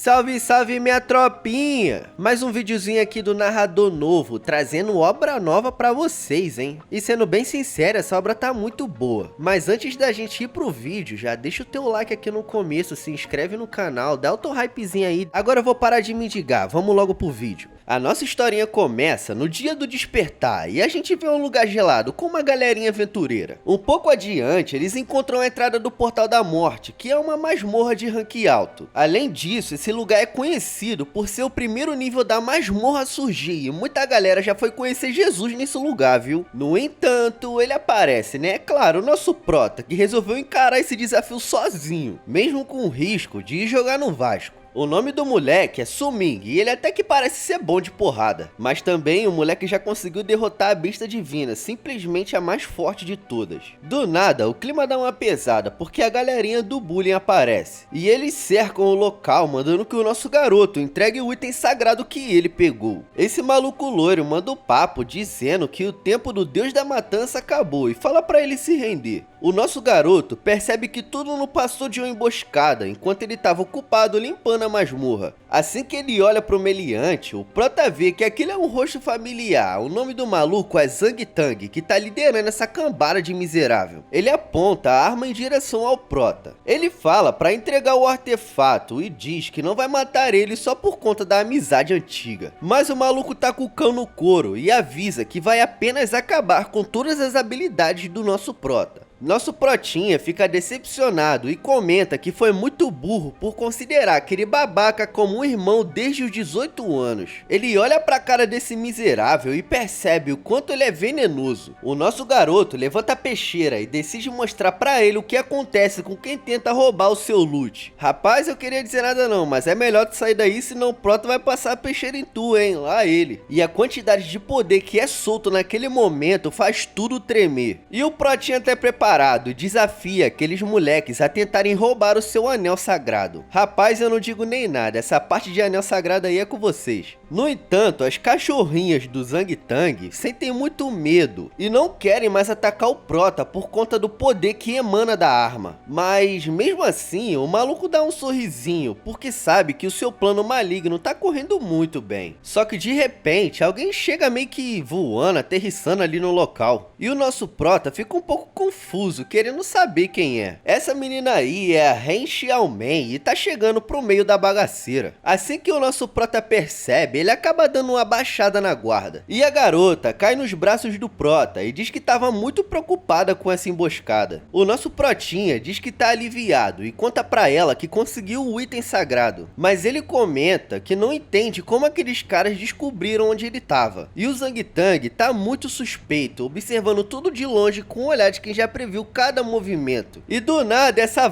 Salve, salve minha tropinha! Mais um videozinho aqui do Narrador Novo, trazendo obra nova pra vocês, hein? E sendo bem sincero, essa obra tá muito boa. Mas antes da gente ir pro vídeo, já deixa o teu like aqui no começo, se inscreve no canal, dá o teu hypezinho aí. Agora eu vou parar de mendigar, vamos logo pro vídeo. A nossa historinha começa no dia do despertar e a gente vê um lugar gelado com uma galerinha aventureira. Um pouco adiante, eles encontram a entrada do Portal da Morte, que é uma masmorra de rank alto. Além disso, esse lugar é conhecido por ser o primeiro nível da masmorra a surgir e muita galera já foi conhecer Jesus nesse lugar, viu? No entanto, ele aparece, né? É claro, o nosso prota, que resolveu encarar esse desafio sozinho, mesmo com o risco de ir jogar no Vasco. O nome do moleque é Suming e ele até que parece ser bom de porrada, mas também o moleque já conseguiu derrotar a besta divina, simplesmente a mais forte de todas. Do nada, o clima dá uma pesada porque a galerinha do bullying aparece, e eles cercam o local mandando que o nosso garoto entregue o item sagrado que ele pegou. Esse maluco loiro manda o papo dizendo que o tempo do deus da matança acabou e fala pra ele se render. O nosso garoto percebe que tudo não passou de uma emboscada enquanto ele estava ocupado limpando a masmorra. Assim que ele olha pro meliante, o prota vê que aquilo é um rosto familiar. O nome do maluco é Zang Tang, que tá liderando essa cambada de miserável. Ele aponta a arma em direção ao prota. Ele fala pra entregar o artefato e diz que não vai matar ele só por conta da amizade antiga. Mas o maluco tá com o cão no couro e avisa que vai apenas acabar com todas as habilidades do nosso prota. Nosso protinha fica decepcionado e comenta que foi muito burro por considerar aquele babaca como um irmão desde os 18 anos. Ele olha pra cara desse miserável e percebe o quanto ele é venenoso. O nosso garoto levanta a peixeira e decide mostrar pra ele o que acontece com quem tenta roubar o seu loot. Rapaz, eu queria dizer nada não, mas é melhor tu sair daí, senão o prota vai passar a peixeira em tu, hein? Lá ele. E a quantidade de poder que é solto naquele momento faz tudo tremer. E o protinha até preparado desafia aqueles moleques a tentarem roubar o seu anel sagrado. Rapaz, eu não digo nem nada, essa parte de anel sagrado aí é com vocês. No entanto, as cachorrinhas do Zang Tang sentem muito medo e não querem mais atacar o prota por conta do poder que emana da arma. Mas mesmo assim, o maluco dá um sorrisinho porque sabe que o seu plano maligno tá correndo muito bem. Só que de repente, alguém chega meio que voando, aterrissando ali no local. E o nosso prota fica um pouco confuso, querendo saber quem é. Essa menina aí é a Ren Xiaomei e tá chegando pro meio da bagaceira. Assim que o nosso prota percebe, ele acaba dando uma baixada na guarda. E a garota cai nos braços do prota e diz que estava muito preocupada com essa emboscada. O nosso protinha diz que tá aliviado e conta pra ela que conseguiu o item sagrado. Mas ele comenta que não entende como aqueles caras descobriram onde ele tava. E o Zang Tang tá muito suspeito, observando tudo de longe com o olhar de quem já previu cada movimento. E do nada, essa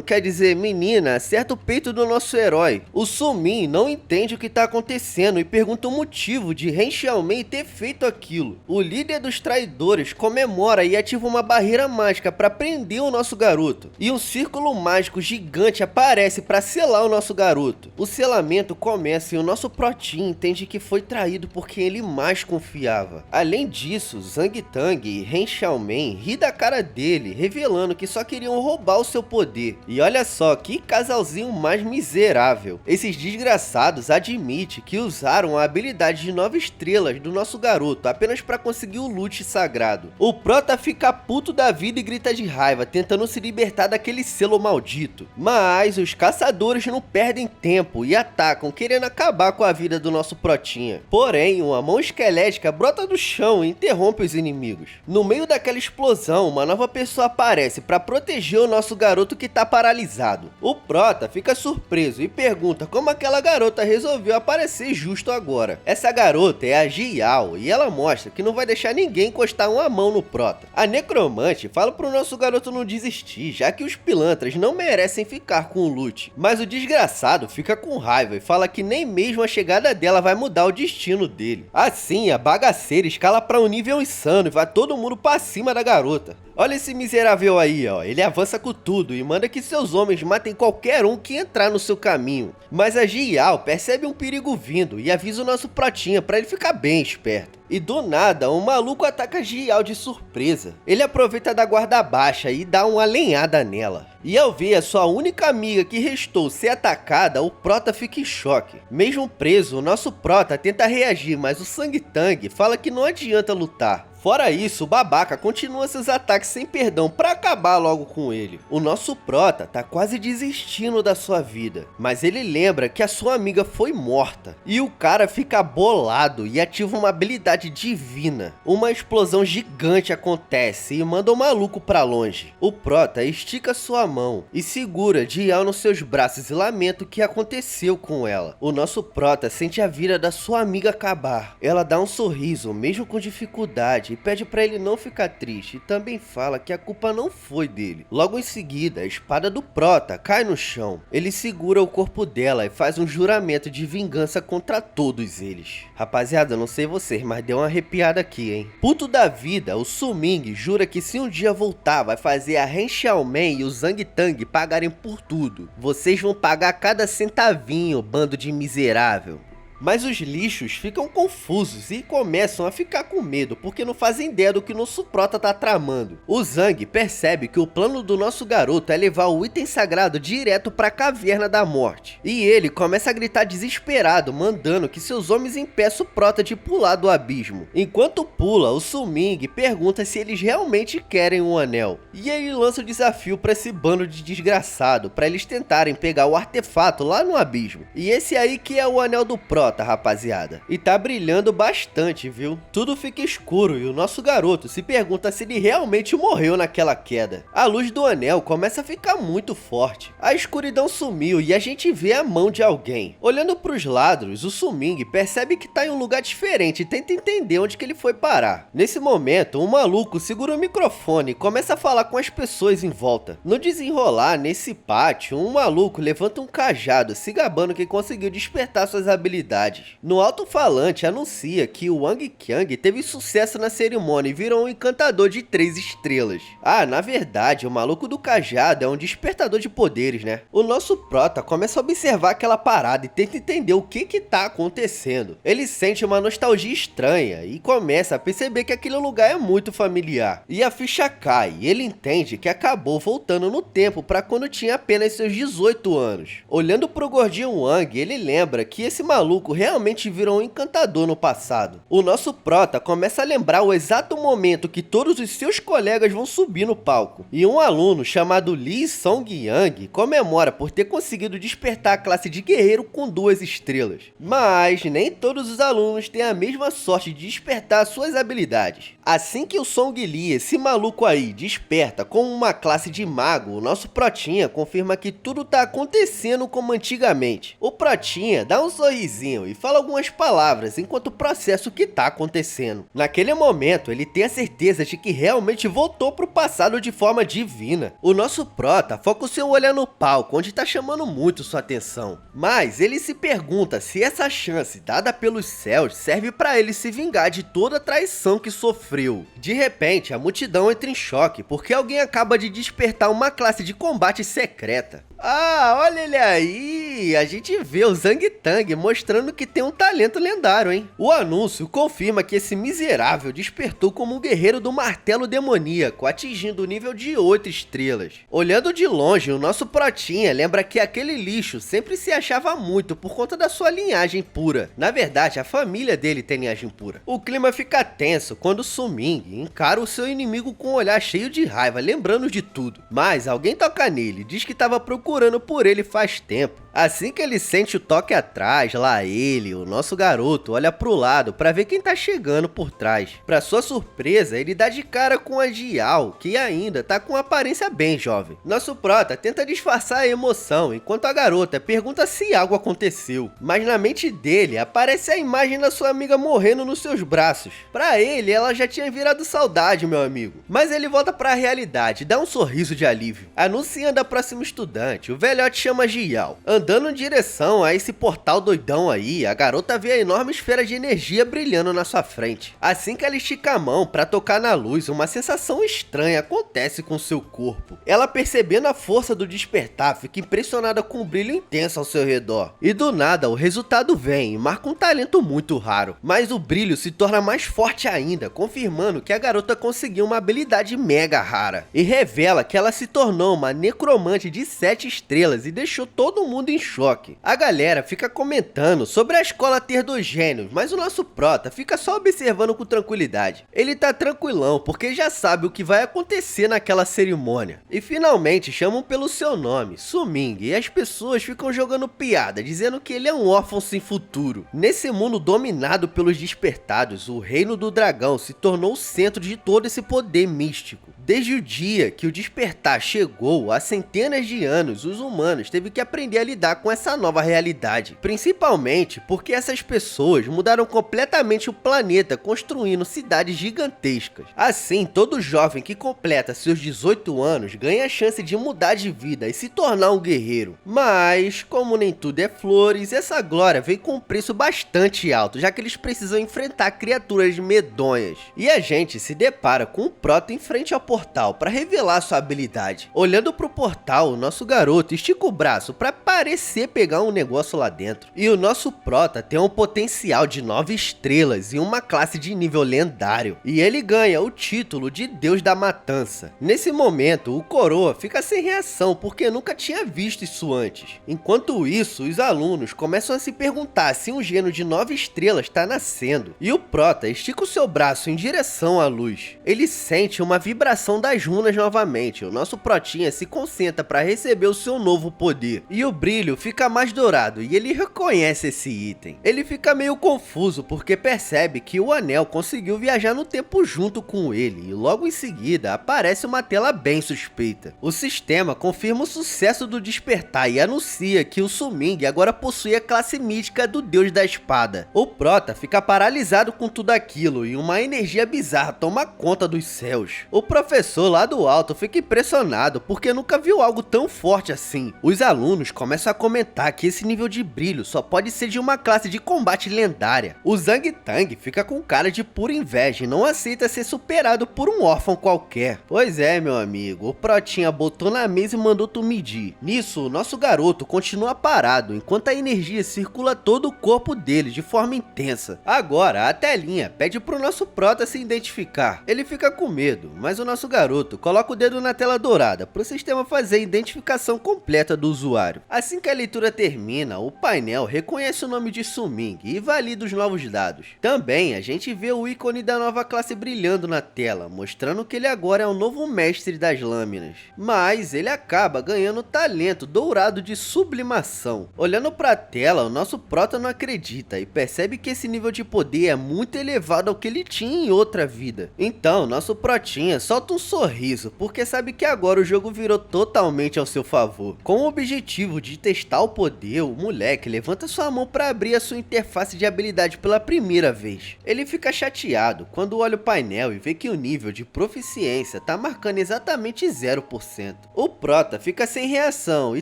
quer dizer, menina, acerta o peito do nosso herói. O Suming não entende o que tá acontecendo e pergunta o motivo de Ren Xiaomei ter feito aquilo. O líder dos traidores comemora e ativa uma barreira mágica para prender o nosso garoto. E um círculo mágico gigante aparece para selar o nosso garoto. O selamento começa e o nosso protinho entende que foi traído por quem ele mais confiava. Além disso, Zang Tang e Ren Xiaomei ri da cara dele, revelando que só queriam roubar o seu poder. E olha só, que casalzinho mais miserável. Esses desgraçados admitem que usaram a habilidade de 9 estrelas do nosso garoto apenas para conseguir o loot sagrado. O prota fica puto da vida e grita de raiva, tentando se libertar daquele selo maldito. Mas os caçadores não perdem tempo e atacam, querendo acabar com a vida do nosso protinha. Porém, uma mão esquelética brota do chão e interrompe os inimigos. No meio daquela explosão, uma nova pessoa aparece para proteger o nosso garoto que tá paralisado. O prota fica surpreso e pergunta como aquela garota resolveu aparecer justo agora. Essa garota é a Jiao e ela mostra que não vai deixar ninguém encostar uma mão no prota. A necromante fala pro nosso garoto não desistir, já que os pilantras não merecem ficar com o loot. Mas o desgraçado fica com raiva e fala que nem mesmo a chegada dela vai mudar o destino dele. Assim, a bagaceira escala para um nível insano e vai todo mundo pra cima da garota. Olha esse miserável aí, ó. Ele avança com tudo e manda que seus homens matem qualquer um que entrar no seu caminho. Mas a Jiao percebe um perigo vindo e avisa o nosso Protinha pra ele ficar bem esperto. E do nada, um maluco ataca Jiao de surpresa. Ele aproveita da guarda baixa e dá uma lenhada nela. E ao ver a sua única amiga que restou ser atacada, o Prota fica em choque. Mesmo preso, o nosso Prota tenta reagir, mas o Sang Tang fala que não adianta lutar. Fora isso, o babaca continua seus ataques sem perdão pra acabar logo com ele. O nosso Prota tá quase desistindo da sua vida, mas ele lembra que a sua amiga foi morta. E o cara fica bolado e ativa uma habilidade divina. Uma explosão gigante acontece e manda o maluco pra longe. O Prota estica sua mão e segura Jiao nos seus braços e lamenta o que aconteceu com ela. O nosso Prota sente a vida da sua amiga acabar. Ela dá um sorriso, mesmo com dificuldade, e pede pra ele não ficar triste, e também fala que a culpa não foi dele. Logo em seguida, a espada do Prota cai no chão. Ele segura o corpo dela e faz um juramento de vingança contra todos eles. Rapaziada, não sei vocês, mas deu uma arrepiada aqui, hein? Puto da vida, o Su Ming jura que se um dia voltar, vai fazer a Ren Xiaomen e o Sang Tang pagarem por tudo. Vocês vão pagar cada centavinho, bando de miserável. Mas os lixos ficam confusos e começam a ficar com medo, porque não fazem ideia do que o nosso Prota tá tramando. O Zhang percebe que o plano do nosso garoto é levar o item sagrado direto pra Caverna da Morte. E ele começa a gritar desesperado, mandando que seus homens impeçam o Prota de pular do abismo. Enquanto pula, o Su Ming pergunta se eles realmente querem o anel. E ele lança o desafio pra esse bando de desgraçado, pra eles tentarem pegar o artefato lá no abismo. E esse aí que é o anel do Prota, rapaziada. E tá brilhando bastante, viu? Tudo fica escuro e o nosso garoto se pergunta se ele realmente morreu naquela queda. A luz do anel começa a ficar muito forte. A escuridão sumiu e a gente vê a mão de alguém. Olhando pros lados, o Su Ming percebe que tá em um lugar diferente e tenta entender onde que ele foi parar. Nesse momento, um maluco segura o microfone e começa a falar com as pessoas em volta. No desenrolar, nesse pátio, um maluco levanta um cajado, se gabando que conseguiu despertar suas habilidades. No alto-falante anuncia que o Wang Qiang teve sucesso na cerimônia e virou um encantador de 3 estrelas. Ah, na verdade, o maluco do cajado é um despertador de poderes, né? O nosso Prota começa a observar aquela parada e tenta entender o que tá acontecendo. Ele sente uma nostalgia estranha e começa a perceber que aquele lugar é muito familiar. E a ficha cai e ele entende que acabou voltando no tempo para quando tinha apenas seus 18 anos. Olhando pro gordinho Wang, ele lembra que esse maluco realmente virou um encantador no passado. O nosso Prota começa a lembrar o exato momento que todos os seus colegas vão subir no palco. E um aluno chamado Lee Song Yang comemora por ter conseguido despertar a classe de guerreiro com 2 estrelas. Mas nem todos os alunos têm a mesma sorte de despertar suas habilidades. Assim que o Song Lee, esse maluco aí, desperta com uma classe de mago, o nosso Protinha confirma que tudo tá acontecendo como antigamente. O Protinha dá um sorrisinho e fala algumas palavras enquanto processa o que tá acontecendo. Naquele momento, ele tem a certeza de que realmente voltou pro passado de forma divina. O nosso Prota foca o seu olhar no palco, onde tá chamando muito sua atenção. Mas ele se pergunta se essa chance dada pelos céus serve pra ele se vingar de toda a traição que sofreu. De repente, a multidão entra em choque, porque alguém acaba de despertar uma classe de combate secreta. Ah, olha ele aí! A gente vê o Sang Tang mostrando que tem um talento lendário, hein? O anúncio confirma que esse miserável despertou como um guerreiro do martelo demoníaco, atingindo o nível de 8 estrelas. Olhando de longe, o nosso Protinha lembra que aquele lixo sempre se achava muito por conta da sua linhagem pura. Na verdade, a família dele tem linhagem pura. O clima fica tenso quando Su Ming encara o seu inimigo com um olhar cheio de raiva, lembrando de tudo. Mas alguém toca nele e diz que estava procurando por ele faz tempo. Assim que ele sente o toque atrás, lá ele, o nosso garoto, olha pro lado pra ver quem tá chegando por trás. Pra sua surpresa, ele dá de cara com a Jiao, que ainda tá com aparência bem jovem. Nosso Prota tenta disfarçar a emoção, enquanto a garota pergunta se algo aconteceu. Mas na mente dele, aparece a imagem da sua amiga morrendo nos seus braços. Pra ele, ela já tinha virado saudade, meu amigo. Mas ele volta pra realidade e dá um sorriso de alívio. Anunciando a próxima estudante, o velhote chama Jiao. Andando em direção a esse portal doidão aí, a garota vê a enorme esfera de energia brilhando na sua frente. Assim que ela estica a mão para tocar na luz, uma sensação estranha acontece com seu corpo. Ela, percebendo a força do despertar, fica impressionada com o brilho intenso ao seu redor. E do nada, o resultado vem e marca um talento muito raro. Mas o brilho se torna mais forte ainda, confirmando que a garota conseguiu uma habilidade mega rara. E revela que ela se tornou uma necromante de 7 estrelas e deixou todo mundo em choque. A galera fica comentando sobre a escola ter 2 gênios, mas o nosso prota fica só observando com tranquilidade. Ele tá tranquilão porque já sabe o que vai acontecer naquela cerimônia. E finalmente chamam pelo seu nome, Su-Ming, e as pessoas ficam jogando piada, dizendo que ele é um órfão sem futuro. Nesse mundo dominado pelos despertados, o reino do dragão se tornou o centro de todo esse poder místico. Desde o dia que o despertar chegou, há centenas de anos, os humanos teve que aprender a lidar com essa nova realidade. Principalmente porque essas pessoas mudaram completamente o planeta, construindo cidades gigantescas. Assim, todo jovem que completa seus 18 anos ganha a chance de mudar de vida e se tornar um guerreiro. Mas, como nem tudo é flores, essa glória vem com um preço bastante alto, já que eles precisam enfrentar criaturas medonhas. E a gente se depara com um prota em frente ao portal para revelar sua habilidade. Olhando pro portal, o nosso garoto estica o braço para parecer pegar um negócio lá dentro. E o nosso prota tem um potencial de 9 estrelas e uma classe de nível lendário. E ele ganha o título de Deus da Matança. Nesse momento, o coroa fica sem reação porque nunca tinha visto isso antes. Enquanto isso, os alunos começam a se perguntar se um gênio de 9 estrelas está nascendo. E o prota estica o seu braço em direção à luz. Ele sente uma vibração das runas novamente. O nosso protinha se concentra para receber o seu novo poder. E o brilho fica mais dourado e ele reconhece esse item. Ele fica meio confuso porque percebe que o anel conseguiu viajar no tempo junto com ele. E logo em seguida aparece uma tela bem suspeita. O sistema confirma o sucesso do despertar e anuncia que o Su-Ming agora possui a classe mítica do Deus da Espada. O prota fica paralisado com tudo aquilo e uma energia bizarra toma conta dos céus. O professor lá do alto fica impressionado porque nunca viu algo tão forte assim. Os alunos começam a comentar que esse nível de brilho só pode ser de uma classe de combate lendária. O Zhang Tang fica com cara de pura inveja e não aceita ser superado por um órfão qualquer. Pois é, meu amigo, o protinha botou na mesa e mandou tu medir. Nisso, o nosso garoto continua parado enquanto a energia circula todo o corpo dele de forma intensa. Agora, a telinha pede pro nosso prota se identificar. Ele fica com medo, mas o nosso garoto coloca o dedo na tela dourada para o sistema fazer a identificação completa do usuário. Assim que a leitura termina, o painel reconhece o nome de Su-Ming e valida os novos dados. Também a gente vê o ícone da nova classe brilhando na tela, mostrando que ele agora é o novo mestre das lâminas. Mas ele acaba ganhando o talento dourado de sublimação. Olhando para a tela, o nosso prota não acredita e percebe que esse nível de poder é muito elevado ao que ele tinha em outra vida. Então, nosso protinha solta um sorriso, porque sabe que agora o jogo virou totalmente ao seu favor. Com o objetivo de testar o poder, o moleque levanta sua mão para abrir a sua interface de habilidade pela primeira vez. Ele fica chateado quando olha o painel e vê que o nível de proficiência tá marcando exatamente 0%. O prota fica sem reação e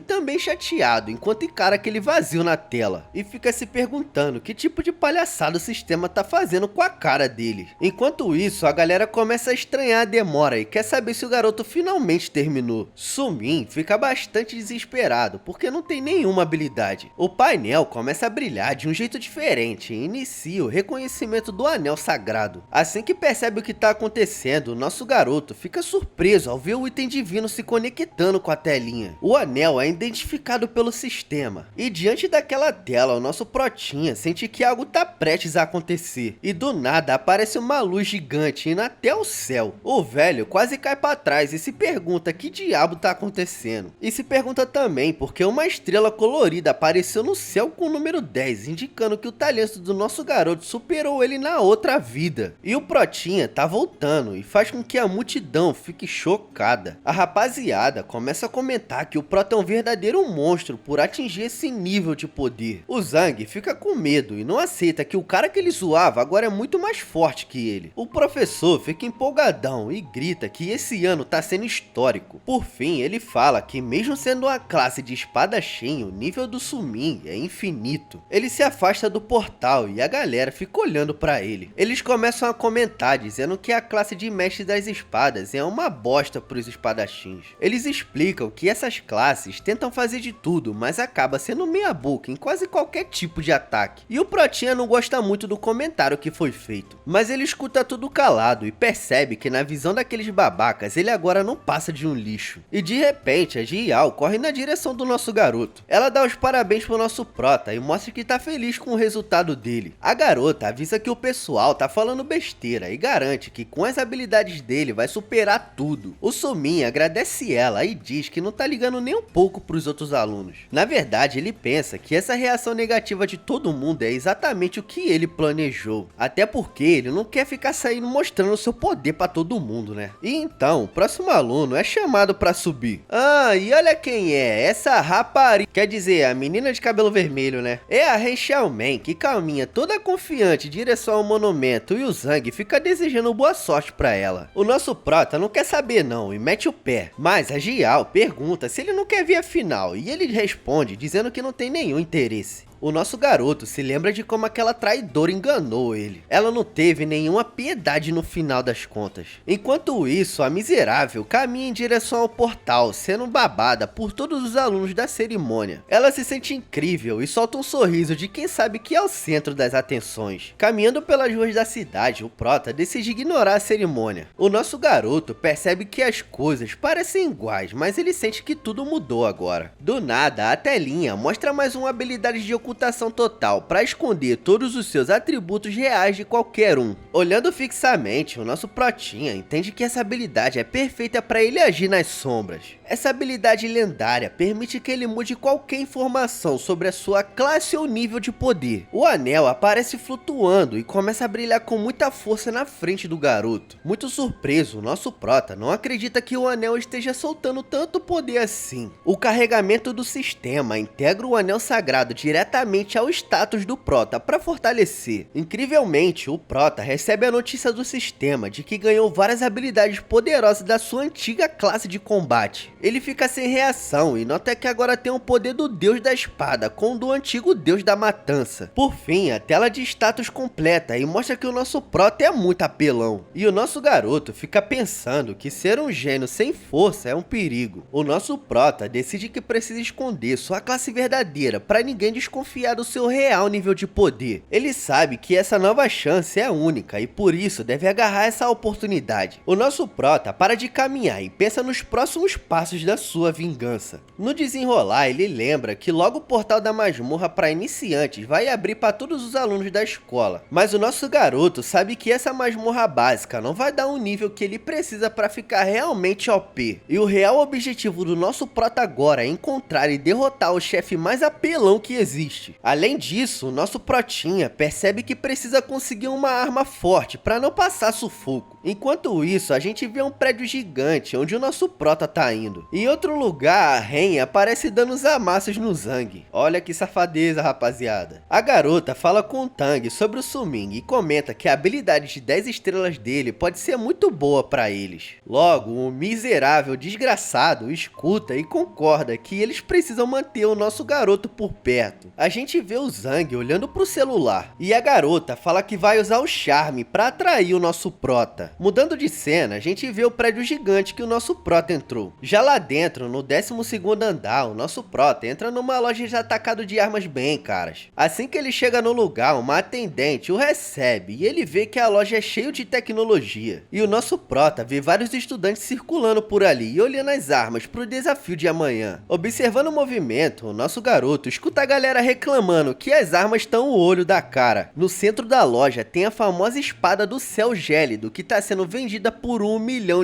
também chateado enquanto encara aquele vazio na tela e fica se perguntando que tipo de palhaçada o sistema tá fazendo com a cara dele. Enquanto isso, a galera começa a estranhar a demora e quer saber se o garoto finalmente terminou. Su-Ming fica bastante desesperado porque não tem nenhuma habilidade. O painel começa a brilhar de um jeito diferente e inicia o reconhecimento do anel sagrado. Assim que percebe o que está acontecendo, o nosso garoto fica surpreso ao ver o item divino se conectando com a telinha. O anel é identificado pelo sistema e diante daquela tela o nosso protinha sente que algo está prestes a acontecer e do nada aparece uma luz gigante indo até o céu. O velho quase cai para trás e se pergunta que diabo tá acontecendo. E se pergunta também porque uma estrela colorida apareceu no céu com o número 10, indicando que o talento do nosso garoto superou ele na outra vida. E o protinha tá voltando e faz com que a multidão fique chocada. A rapaziada começa a comentar que o prota é um verdadeiro monstro por atingir esse nível de poder. O Zhang fica com medo e não aceita que o cara que ele zoava agora é muito mais forte que ele. O professor fica empolgadão e grita acredita que esse ano tá sendo histórico. Por fim, ele fala que mesmo sendo uma classe de espadachim, o nível do Sumin é infinito. Ele se afasta do portal e a galera fica olhando pra ele. Eles começam a comentar dizendo que a classe de mestre das espadas é uma bosta pros espadachins. Eles explicam que essas classes tentam fazer de tudo, mas acaba sendo meia boca em quase qualquer tipo de ataque. E o Protinha não gosta muito do comentário que foi feito, mas ele escuta tudo calado e percebe que na visão daqueles babacas ele agora não passa de um lixo. E de repente a Jiao corre na direção do nosso garoto. Ela dá os parabéns pro nosso prota e mostra que tá feliz com o resultado dele. A garota avisa que o pessoal tá falando besteira e garante que com as habilidades dele vai superar tudo. O Sumin agradece ela e diz que não tá ligando nem um pouco pros outros alunos. Na verdade, ele pensa que essa reação negativa de todo mundo é exatamente o que ele planejou. Até porque ele não quer ficar saindo mostrando seu poder pra todo mundo, né? E então, o próximo aluno é chamado pra subir. Ah, e olha quem é, essa rapariga, quer dizer, a menina de cabelo vermelho, né? É a Ren Xiaomen, que caminha toda confiante em direção ao monumento e o Zhang fica desejando boa sorte pra ela. O nosso prota não quer saber não e mete o pé, mas a Jiao pergunta se ele não quer ver a final e ele responde dizendo que não tem nenhum interesse. O nosso garoto se lembra de como aquela traidora enganou ele. Ela não teve nenhuma piedade no final das contas. Enquanto isso, a miserável caminha em direção ao portal, sendo babada por todos os alunos da cerimônia. Ela se sente incrível e solta um sorriso de quem sabe que é o centro das atenções. Caminhando pelas ruas da cidade, o prota decide ignorar a cerimônia. O nosso garoto percebe que as coisas parecem iguais, mas ele sente que tudo mudou agora. Do nada, a telinha mostra mais uma habilidade de ocultação total para esconder todos os seus atributos reais de qualquer um. Olhando fixamente, o nosso protinha entende que essa habilidade é perfeita para ele agir nas sombras. Essa habilidade lendária permite que ele mude qualquer informação sobre a sua classe ou nível de poder. O anel aparece flutuando e começa a brilhar com muita força na frente do garoto. Muito surpreso, o nosso prota não acredita que o anel esteja soltando tanto poder assim. O carregamento do sistema integra o anel sagrado diretamente ao status do prota para fortalecer. Incrivelmente, o prota recebe a notícia do sistema de que ganhou várias habilidades poderosas da sua antiga classe de combate. Ele fica sem reação e nota que agora tem o poder do deus da espada com o do antigo deus da matança. Por fim, a tela de status completa e mostra que o nosso prota é muito apelão. E o nosso garoto fica pensando que ser um gênio sem força é um perigo. O nosso prota decide que precisa esconder sua classe verdadeira para ninguém desconfiar do seu real nível de poder. Ele sabe que essa nova chance é única e por isso deve agarrar essa oportunidade. O nosso prota para de caminhar e pensa nos próximos passos da sua vingança. No desenrolar, ele lembra que logo o portal da masmorra para iniciantes vai abrir para todos os alunos da escola. Mas o nosso garoto sabe que essa masmorra básica não vai dar um nível que ele precisa para ficar realmente OP. E o real objetivo do nosso prota agora é encontrar e derrotar o chefe mais apelão que existe. Além disso, o nosso protinha percebe que precisa conseguir uma arma forte para não passar sufoco. Enquanto isso, a gente vê um prédio gigante onde o nosso prota tá indo. Em outro lugar, a Ren aparece dando os amassos no Zhang. Olha que safadeza, rapaziada. A garota fala com o Tang sobre o Sumin e comenta que a habilidade de 10 estrelas dele pode ser muito boa para eles. Logo, o miserável desgraçado escuta e concorda que eles precisam manter o nosso garoto por perto. A gente vê o Zhang olhando pro celular e a garota fala que vai usar o charme para atrair o nosso prota. Mudando de cena, a gente vê o prédio gigante que o nosso prota entrou. Já lá dentro, no 12º andar, o nosso prota entra numa loja de atacado de armas bem caras. Assim que ele chega no lugar, uma atendente o recebe e ele vê que a loja é cheia de tecnologia. E o nosso prota vê vários estudantes circulando por ali e olhando as armas pro desafio de amanhã. Observando o movimento, o nosso garoto escuta a galera reclamando que as armas estão o olho da cara. No centro da loja tem a famosa espada do céu gélido que tá sendo vendida por R$1 milhão.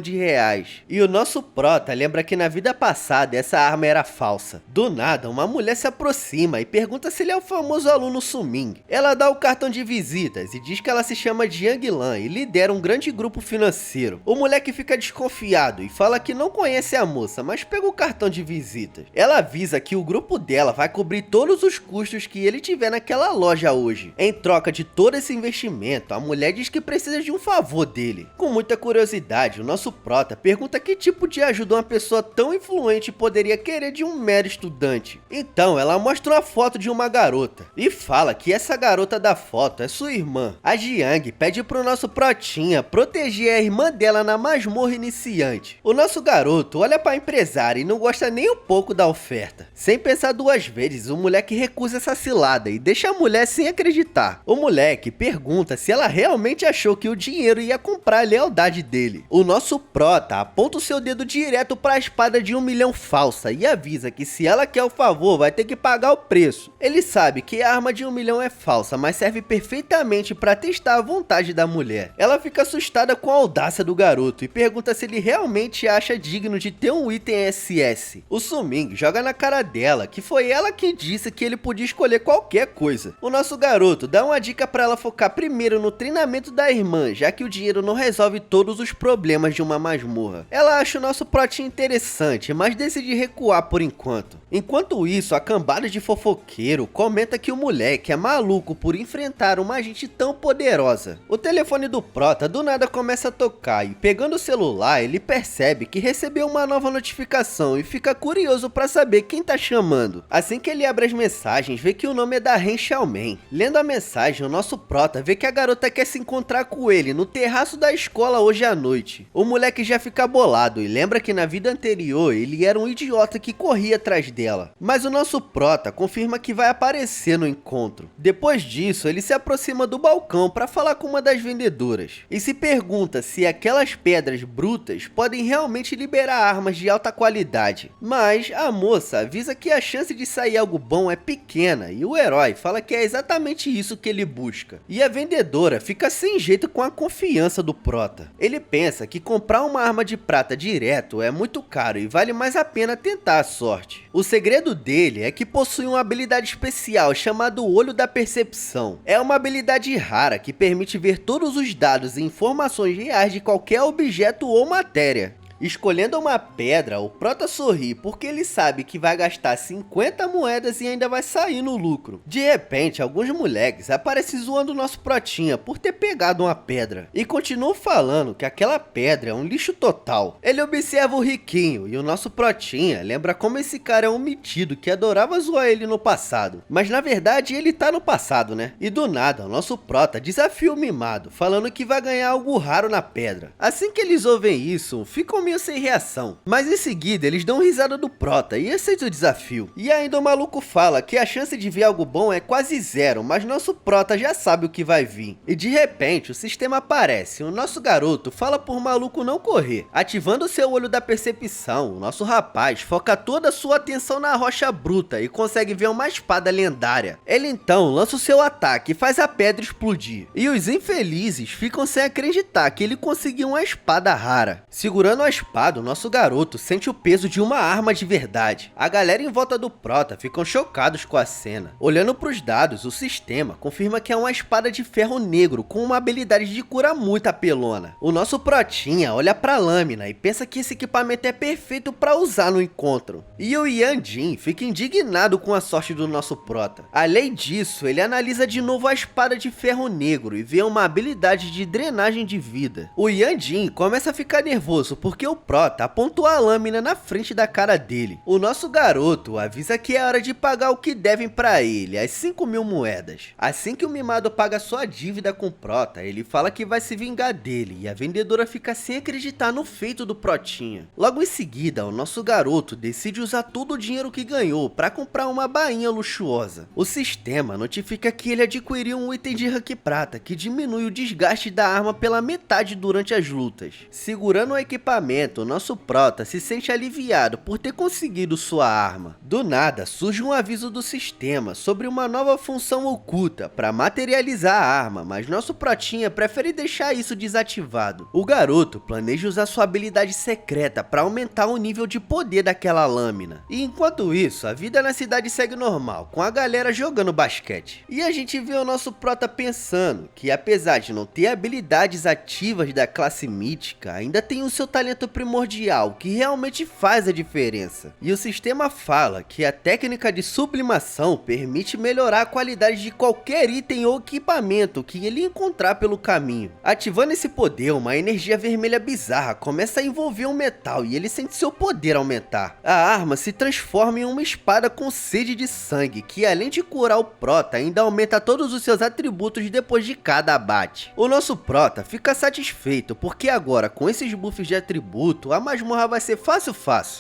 E o nosso prota lembra que na vida passada essa arma era falsa. Do nada, uma mulher se aproxima e pergunta se ele é o famoso aluno Sumin. Ela dá o cartão de visitas e diz que ela se chama Jiang Lan e lidera um grande grupo financeiro. O moleque fica desconfiado e fala que não conhece a moça, mas pega o cartão de visitas. Ela avisa que o grupo dela vai cobrir todos os custos custos que ele tiver naquela loja hoje. Em troca de todo esse investimento, a mulher diz que precisa de um favor dele. Com muita curiosidade, o nosso prota pergunta que tipo de ajuda uma pessoa tão influente poderia querer de um mero estudante. Então ela mostra uma foto de uma garota e fala que essa garota da foto é sua irmã. A Jiang pede pro nosso protinha proteger a irmã dela na masmorra iniciante. O nosso garoto olha pra empresária e não gosta nem um pouco da oferta. Sem pensar duas vezes, o moleque recusa essa cilada e deixa a mulher sem acreditar. O moleque pergunta se ela realmente achou que o dinheiro ia comprar a lealdade dele. O nosso prota aponta o seu dedo direto para a espada de 1 milhão falsa e avisa que se ela quer o favor vai ter que pagar o preço. Ele sabe que a arma de 1 milhão é falsa, mas serve perfeitamente para testar a vontade da mulher. Ela fica assustada com a audácia do garoto e pergunta se ele realmente acha digno de ter um item SS. O Suming joga na cara dela que foi ela que disse que ele podia escolher qualquer coisa. O nosso garoto dá uma dica para ela focar primeiro no treinamento da irmã, já que o dinheiro não resolve todos os problemas de uma masmorra. Ela acha o nosso protinho interessante, mas decide recuar por enquanto. Enquanto isso, a cambada de fofoqueiro comenta que o moleque é maluco por enfrentar uma agente tão poderosa. O telefone do prota do nada começa a tocar e, pegando o celular, ele percebe que recebeu uma nova notificação e fica curioso para saber quem tá chamando. Assim que ele abre as mensagens, vê que o nome é da Ren Xiaomen. Lendo a mensagem, o nosso prota vê que a garota quer se encontrar com ele no terraço da escola hoje à noite. O moleque já fica bolado e lembra que na vida anterior ele era um idiota que corria atrás dela. Mas o nosso prota confirma que vai aparecer no encontro. Depois disso, ele se aproxima do balcão para falar com uma das vendedoras e se pergunta se aquelas pedras brutas podem realmente liberar armas de alta qualidade. Mas a moça avisa que a chance de sair algo bom é pequena e o herói fala que é exatamente isso que ele busca. E a vendedora fica sem jeito com a confiança do prota. Ele pensa que comprar uma arma de prata direto é muito caro e vale mais a pena tentar a sorte. O segredo dele é que possui uma habilidade especial chamada Olho da Percepção. É uma habilidade rara que permite ver todos os dados e informações reais de qualquer objeto ou matéria. Escolhendo uma pedra, o prota sorri porque ele sabe que vai gastar 50 moedas e ainda vai sair no lucro. De repente, alguns moleques aparecem zoando o nosso protinha por ter pegado uma pedra e continuam falando que aquela pedra é um lixo total. Ele observa o riquinho e o nosso protinha lembra como esse cara é um metido que adorava zoar ele no passado. Mas na verdade ele tá no passado, né? E do nada, o nosso prota desafia o mimado, falando que vai ganhar algo raro na pedra. Assim que eles ouvem isso, ficam meio sem reação, mas em seguida eles dão risada do prota e aceitam o desafio. E ainda o maluco fala que a chance de ver algo bom é quase zero, mas nosso prota já sabe o que vai vir. E de repente o sistema aparece, o nosso garoto fala por maluco não correr. Ativando seu olho da percepção, o nosso rapaz foca toda a sua atenção na rocha bruta e consegue ver uma espada lendária. Ele então lança o seu ataque e faz a pedra explodir. E os infelizes ficam sem acreditar que ele conseguiu uma espada rara. Segurando a espada, o nosso garoto sente o peso de uma arma de verdade. A galera em volta do prota ficam chocados com a cena. Olhando para os dados, o sistema confirma que é uma espada de ferro negro com uma habilidade de cura muito apelona. O nosso protinha olha para a lâmina e pensa que esse equipamento é perfeito para usar no encontro. E o Yan Jin fica indignado com a sorte do nosso prota. Além disso, ele analisa de novo a espada de ferro negro e vê uma habilidade de drenagem de vida. O Yan Jin começa a ficar nervoso porque o prota apontou a lâmina na frente da cara dele. O nosso garoto avisa que é hora de pagar o que devem para ele, as 5.000 moedas. Assim que o mimado paga sua dívida com o prota, ele fala que vai se vingar dele e a vendedora fica sem acreditar no feito do protinha. Logo em seguida, o nosso garoto decide usar todo o dinheiro que ganhou para comprar uma bainha luxuosa. O sistema notifica que ele adquiriu um item de rank prata que diminui o desgaste da arma pela metade durante as lutas. Segurando o equipamento, o nosso prota se sente aliviado por ter conseguido sua arma. Do nada, surge um aviso do sistema sobre uma nova função oculta para materializar a arma, mas nosso protinha prefere deixar isso desativado. O garoto planeja usar sua habilidade secreta para aumentar o nível de poder daquela lâmina. E enquanto isso, a vida na cidade segue normal, com a galera jogando basquete. E a gente vê o nosso prota pensando que apesar de não ter habilidades ativas da classe mítica, ainda tem o seu talento primordial que realmente faz a diferença. E o sistema fala que a técnica de sublimação permite melhorar a qualidade de qualquer item ou equipamento que ele encontrar pelo caminho. Ativando esse poder, uma energia vermelha bizarra começa a envolver o metal e ele sente seu poder aumentar. A arma se transforma em uma espada com sede de sangue, que além de curar o Prota, ainda aumenta todos os seus atributos depois de cada abate. O nosso Prota fica satisfeito, porque agora com esses buffs de atributo, a masmorra vai ser fácil.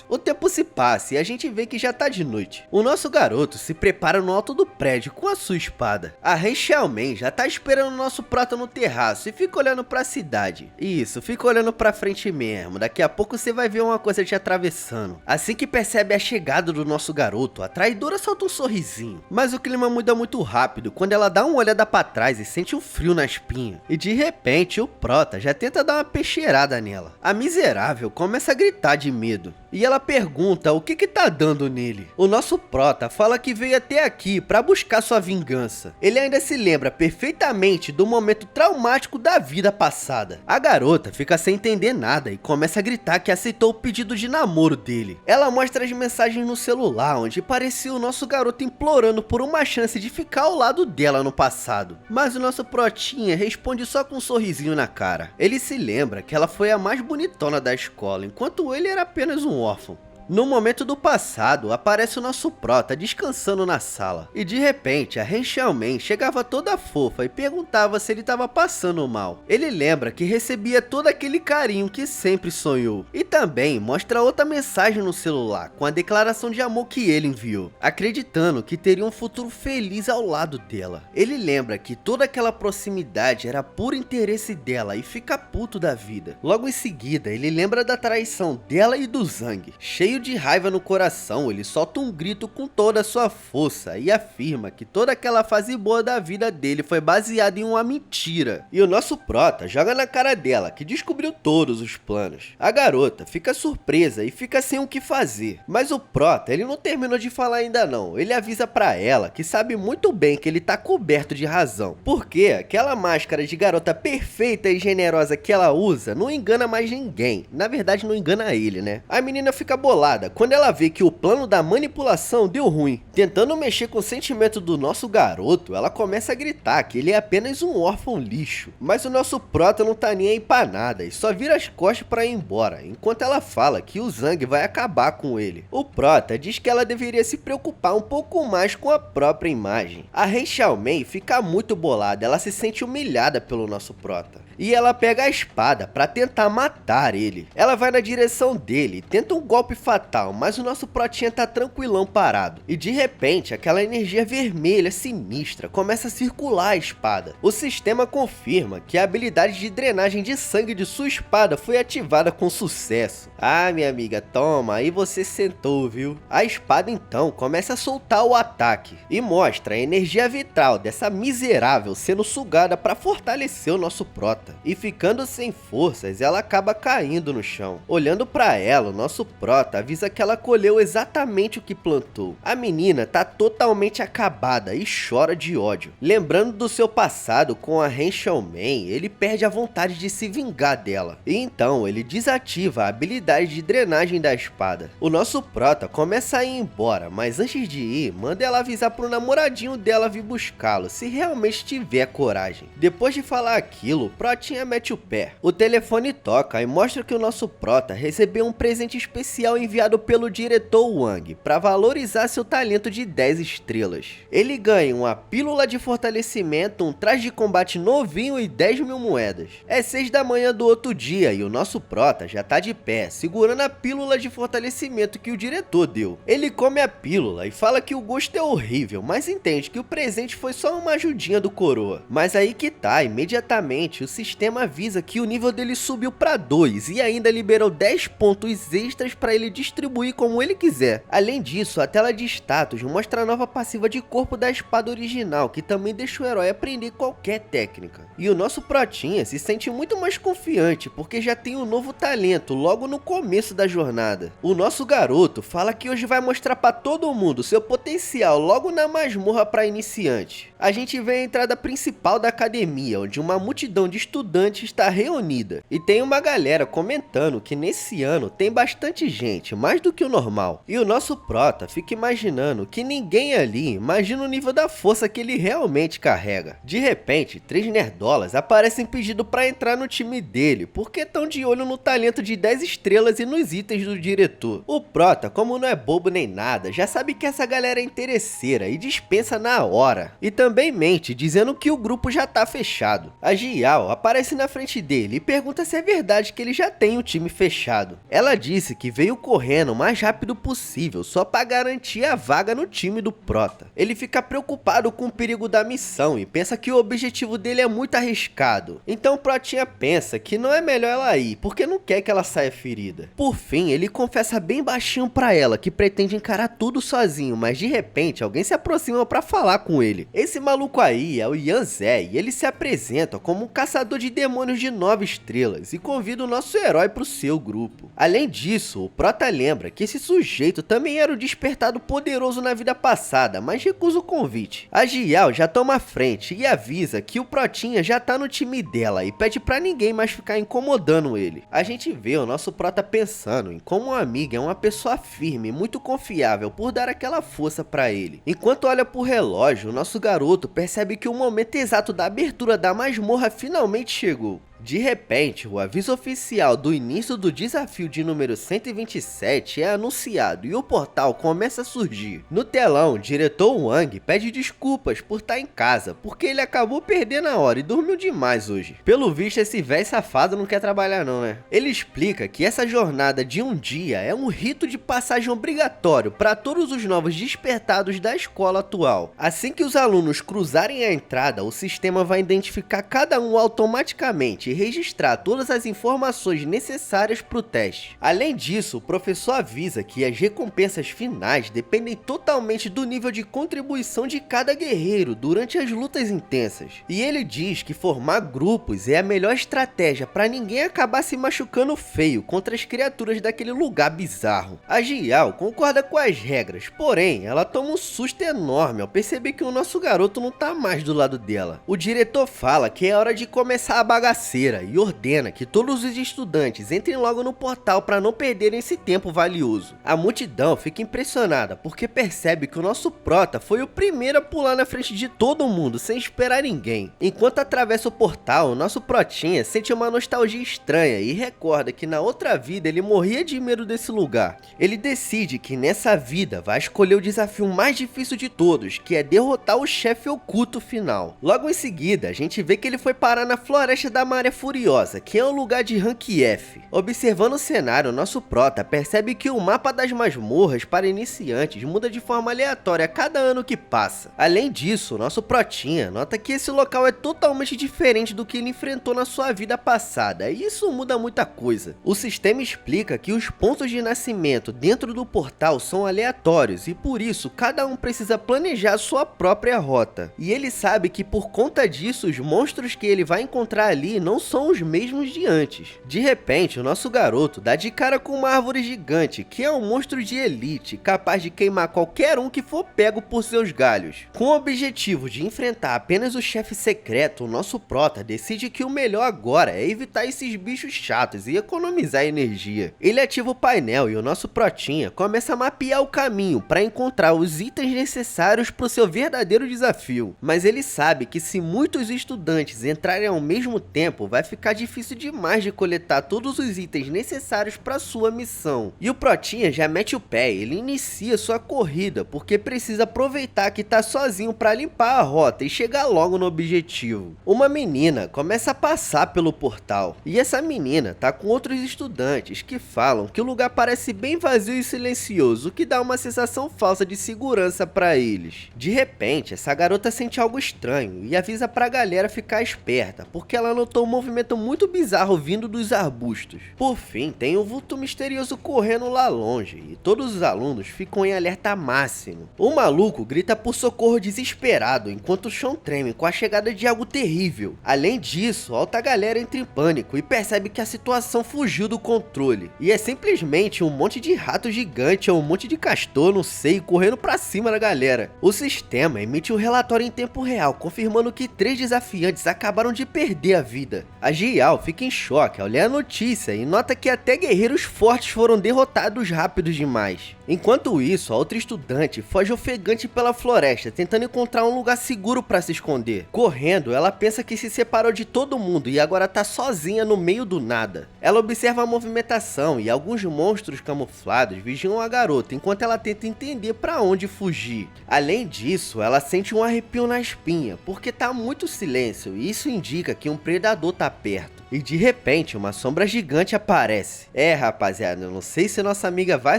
O tempo se passa e a gente vê que já tá de noite. O nosso garoto se prepara no alto do prédio com a sua espada. A Rei Xiaomei já tá esperando o nosso Prota no terraço e fica olhando pra cidade. Isso, fica olhando pra frente mesmo, daqui a pouco você vai ver uma coisa te atravessando. Assim que percebe a chegada do nosso garoto, a traidora solta um sorrisinho. Mas o clima muda muito rápido quando ela dá uma olhada pra trás e sente um frio na espinha. E de repente o Prota já tenta dar uma peixeirada nela. A miserável começa a gritar de medo. E ela pergunta o que tá dando nele. O nosso Prota fala que veio até aqui pra buscar sua vingança. Ele ainda se lembra perfeitamente do momento traumático da vida passada. A garota fica sem entender nada e começa a gritar que aceitou o pedido de namoro dele. Ela mostra as mensagens no celular, onde parecia o nosso garoto implorando por uma chance de ficar ao lado dela no passado. Mas o nosso Protinha responde só com um sorrisinho na cara. Ele se lembra que ela foi a mais bonitona da escola, enquanto ele era apenas um órfão. No momento do passado, aparece o nosso Prota descansando na sala. E de repente, a Rei Xiaomei chegava toda fofa e perguntava se ele estava passando mal. Ele lembra que recebia todo aquele carinho que sempre sonhou. E também mostra outra mensagem no celular, com a declaração de amor que ele enviou, acreditando que teria um futuro feliz ao lado dela. Ele lembra que toda aquela proximidade era puro interesse dela e fica puto da vida. Logo em seguida, ele lembra da traição dela e do Zhang. Cheio de raiva no coração, ele solta um grito com toda a sua força e afirma que toda aquela fase boa da vida dele foi baseada em uma mentira. E o nosso Prota joga na cara dela que descobriu todos os planos. A garota fica surpresa e fica sem o que fazer. Mas o Prota, ele não terminou de falar ainda não. Ele avisa pra ela que sabe muito bem que ele tá coberto de razão. Porque aquela máscara de garota perfeita e generosa que ela usa não engana mais ninguém. Na verdade não engana ele, né? A menina fica bolada quando ela vê que o plano da manipulação deu ruim. Tentando mexer com o sentimento do nosso garoto, ela começa a gritar que ele é apenas um órfão lixo. Mas o nosso Prota não tá nem aí pra nada e só vira as costas pra ir embora, enquanto ela fala que o Zhang vai acabar com ele. O Prota diz que ela deveria se preocupar um pouco mais com a própria imagem. A Rei Xiaomei fica muito bolada, ela se sente humilhada pelo nosso Prota. E ela pega a espada pra tentar matar ele. Ela vai na direção dele, tenta um golpe fatal, mas o nosso Protinha tá tranquilão parado. E de repente, aquela energia vermelha sinistra começa a circular a espada. O sistema confirma que a habilidade de drenagem de sangue de sua espada foi ativada com sucesso. Ah, minha amiga, toma, aí você sentou, viu? A espada então começa a soltar o ataque e mostra a energia vital dessa miserável sendo sugada para fortalecer o nosso Prota. E ficando sem forças, ela acaba caindo no chão. Olhando para ela, o nosso Prota avisa que ela colheu exatamente o que plantou. A menina tá totalmente acabada e chora de ódio. Lembrando do seu passado com a Rei Xiaomei, ele perde a vontade de se vingar dela. E então ele desativa a habilidade de drenagem da espada. O nosso Prota começa a ir embora, mas antes de ir, manda ela avisar pro namoradinho dela vir buscá-lo, se realmente tiver coragem. Depois de falar aquilo, o Protinha mete o pé. O telefone toca e mostra que o nosso Prota recebeu um presente especial enviado pelo diretor Wang para valorizar seu talento de 10 estrelas. Ele ganha uma pílula de fortalecimento, um traje de combate novinho e 10 mil moedas. É 6 da manhã do outro dia e o nosso Prota já tá de pé, segurando a pílula de fortalecimento que o diretor deu. Ele come a pílula e fala que o gosto é horrível, mas entende que o presente foi só uma ajudinha do coroa. Mas aí que tá, imediatamente o sistema avisa que o nível dele subiu para 2 e ainda liberou 10 pontos extras para ele distribuir como ele quiser. Além disso, a tela de status mostra a nova passiva de corpo da espada original, que também deixa o herói aprender qualquer técnica. E o nosso Protinha se sente muito mais confiante, porque já tem um novo talento logo no começo da jornada. O nosso garoto fala que hoje vai mostrar para todo mundo seu potencial logo na masmorra para iniciante. A gente vê a entrada principal da academia, onde uma multidão de estudantes está reunida. E tem uma galera comentando que nesse ano tem bastante gente, mais do que o normal. E o nosso prota fica imaginando que ninguém ali imagina o nível da força que ele realmente carrega. De repente, 3 nerdolas aparecem pedindo para entrar no time dele, porque estão de olho no talento de 10 estrelas e nos itens do diretor. O prota, como não é bobo nem nada, já sabe que essa galera é interesseira e dispensa na hora. E também mente, dizendo que o grupo já tá fechado. A Jiao aparece na frente dele e pergunta se é verdade que ele já tem o time fechado. Ela disse que veio correndo o mais rápido possível só para garantir a vaga no time do prota. Ele fica preocupado com o perigo da missão e pensa que o objetivo dele é muito arriscado. Então o protinha pensa que não é melhor ela ir, porque não quer que ela saia ferida. Por fim, ele confessa bem baixinho pra ela que pretende encarar tudo sozinho, mas de repente alguém se aproxima pra falar com ele. Esse maluco aí é o Yan Zé e ele se apresenta como um caçador de demônios de 9 estrelas e convida o nosso herói pro seu grupo. Além disso, o prota lembra que esse sujeito também era o despertado poderoso na vida passada, mas recusa o convite. A Jiao já toma a frente e avisa que o protinha já tá no time dela e pede pra ninguém mais ficar incomodando ele. A gente vê o nosso prota pensando em como uma amiga é uma pessoa firme e muito confiável por dar aquela força pra ele. Enquanto olha pro relógio, o nosso garoto percebe que o momento exato da abertura da masmorra finalmente chegou. De repente, o aviso oficial do início do desafio de número 127 é anunciado e o portal começa a surgir. No telão, o diretor Wang pede desculpas por estar em casa, porque ele acabou perdendo a hora e dormiu demais hoje. Pelo visto, esse véi safado não quer trabalhar não, né? Ele explica que essa jornada de um dia é um rito de passagem obrigatório para todos os novos despertados da escola atual. Assim que os alunos cruzarem a entrada, o sistema vai identificar cada um automaticamente e registrar todas as informações necessárias para o teste. Além disso, o professor avisa que as recompensas finais dependem totalmente do nível de contribuição de cada guerreiro durante as lutas intensas. E ele diz que formar grupos é a melhor estratégia para ninguém acabar se machucando feio contra as criaturas daquele lugar bizarro. A Jiao concorda com as regras, porém ela toma um susto enorme ao perceber que o nosso garoto não tá mais do lado dela. O diretor fala que é hora de começar a bagaceira e ordena que todos os estudantes entrem logo no portal para não perderem esse tempo valioso. A multidão fica impressionada porque percebe que o nosso prota foi o primeiro a pular na frente de todo mundo sem esperar ninguém. Enquanto atravessa o portal, o nosso protinha sente uma nostalgia estranha e recorda que na outra vida ele morria de medo desse lugar. Ele decide que nessa vida vai escolher o desafio mais difícil de todos, que é derrotar o chefe oculto final. Logo em seguida, a gente vê que ele foi parar na Floresta da Maré Furiosa, que é um lugar de rank F. Observando o cenário, nosso prota percebe que o mapa das masmorras para iniciantes muda de forma aleatória a cada ano que passa. Além disso, nosso protinha nota que esse local é totalmente diferente do que ele enfrentou na sua vida passada, e isso muda muita coisa. O sistema explica que os pontos de nascimento dentro do portal são aleatórios e por isso cada um precisa planejar sua própria rota. E ele sabe que por conta disso os monstros que ele vai encontrar ali não são os mesmos de antes. De repente, o nosso garoto dá de cara com uma árvore gigante, que é um monstro de elite, capaz de queimar qualquer um que for pego por seus galhos. Com o objetivo de enfrentar apenas o chefe secreto, o nosso prota decide que o melhor agora é evitar esses bichos chatos e economizar energia. Ele ativa o painel e o nosso protinha começa a mapear o caminho para encontrar os itens necessários para o seu verdadeiro desafio. Mas ele sabe que se muitos estudantes entrarem ao mesmo tempo, vai ficar difícil demais de coletar todos os itens necessários para sua missão. E o protinha já mete o pé, ele inicia sua corrida, porque precisa aproveitar que tá sozinho para limpar a rota e chegar logo no objetivo. Uma menina começa a passar pelo portal, e essa menina tá com outros estudantes que falam que o lugar parece bem vazio e silencioso, o que dá uma sensação falsa de segurança para eles. De repente, essa garota sente algo estranho e avisa pra galera ficar esperta, porque ela notou movimento muito bizarro vindo dos arbustos. Por fim, tem um vulto misterioso correndo lá longe, e todos os alunos ficam em alerta máximo. O maluco grita por socorro desesperado, enquanto o chão treme com a chegada de algo terrível. Além disso, a outra galera entra em pânico e percebe que a situação fugiu do controle, e é simplesmente um monte de rato gigante ou um monte de castor, não sei, correndo pra cima da galera. O sistema emite um relatório em tempo real, confirmando que 3 desafiantes acabaram de perder a vida. A Jiao fica em choque ao ler a notícia e nota que até guerreiros fortes foram derrotados rápido demais. Enquanto isso, a outra estudante foge ofegante pela floresta, tentando encontrar um lugar seguro para se esconder. Correndo, ela pensa que se separou de todo mundo e agora tá sozinha no meio do nada. Ela observa a movimentação e alguns monstros camuflados vigiam a garota enquanto ela tenta entender para onde fugir. Além disso, ela sente um arrepio na espinha, porque tá muito silêncio e isso indica que um predador tá perto. E de repente, uma sombra gigante aparece. Rapaziada, eu não sei se nossa amiga vai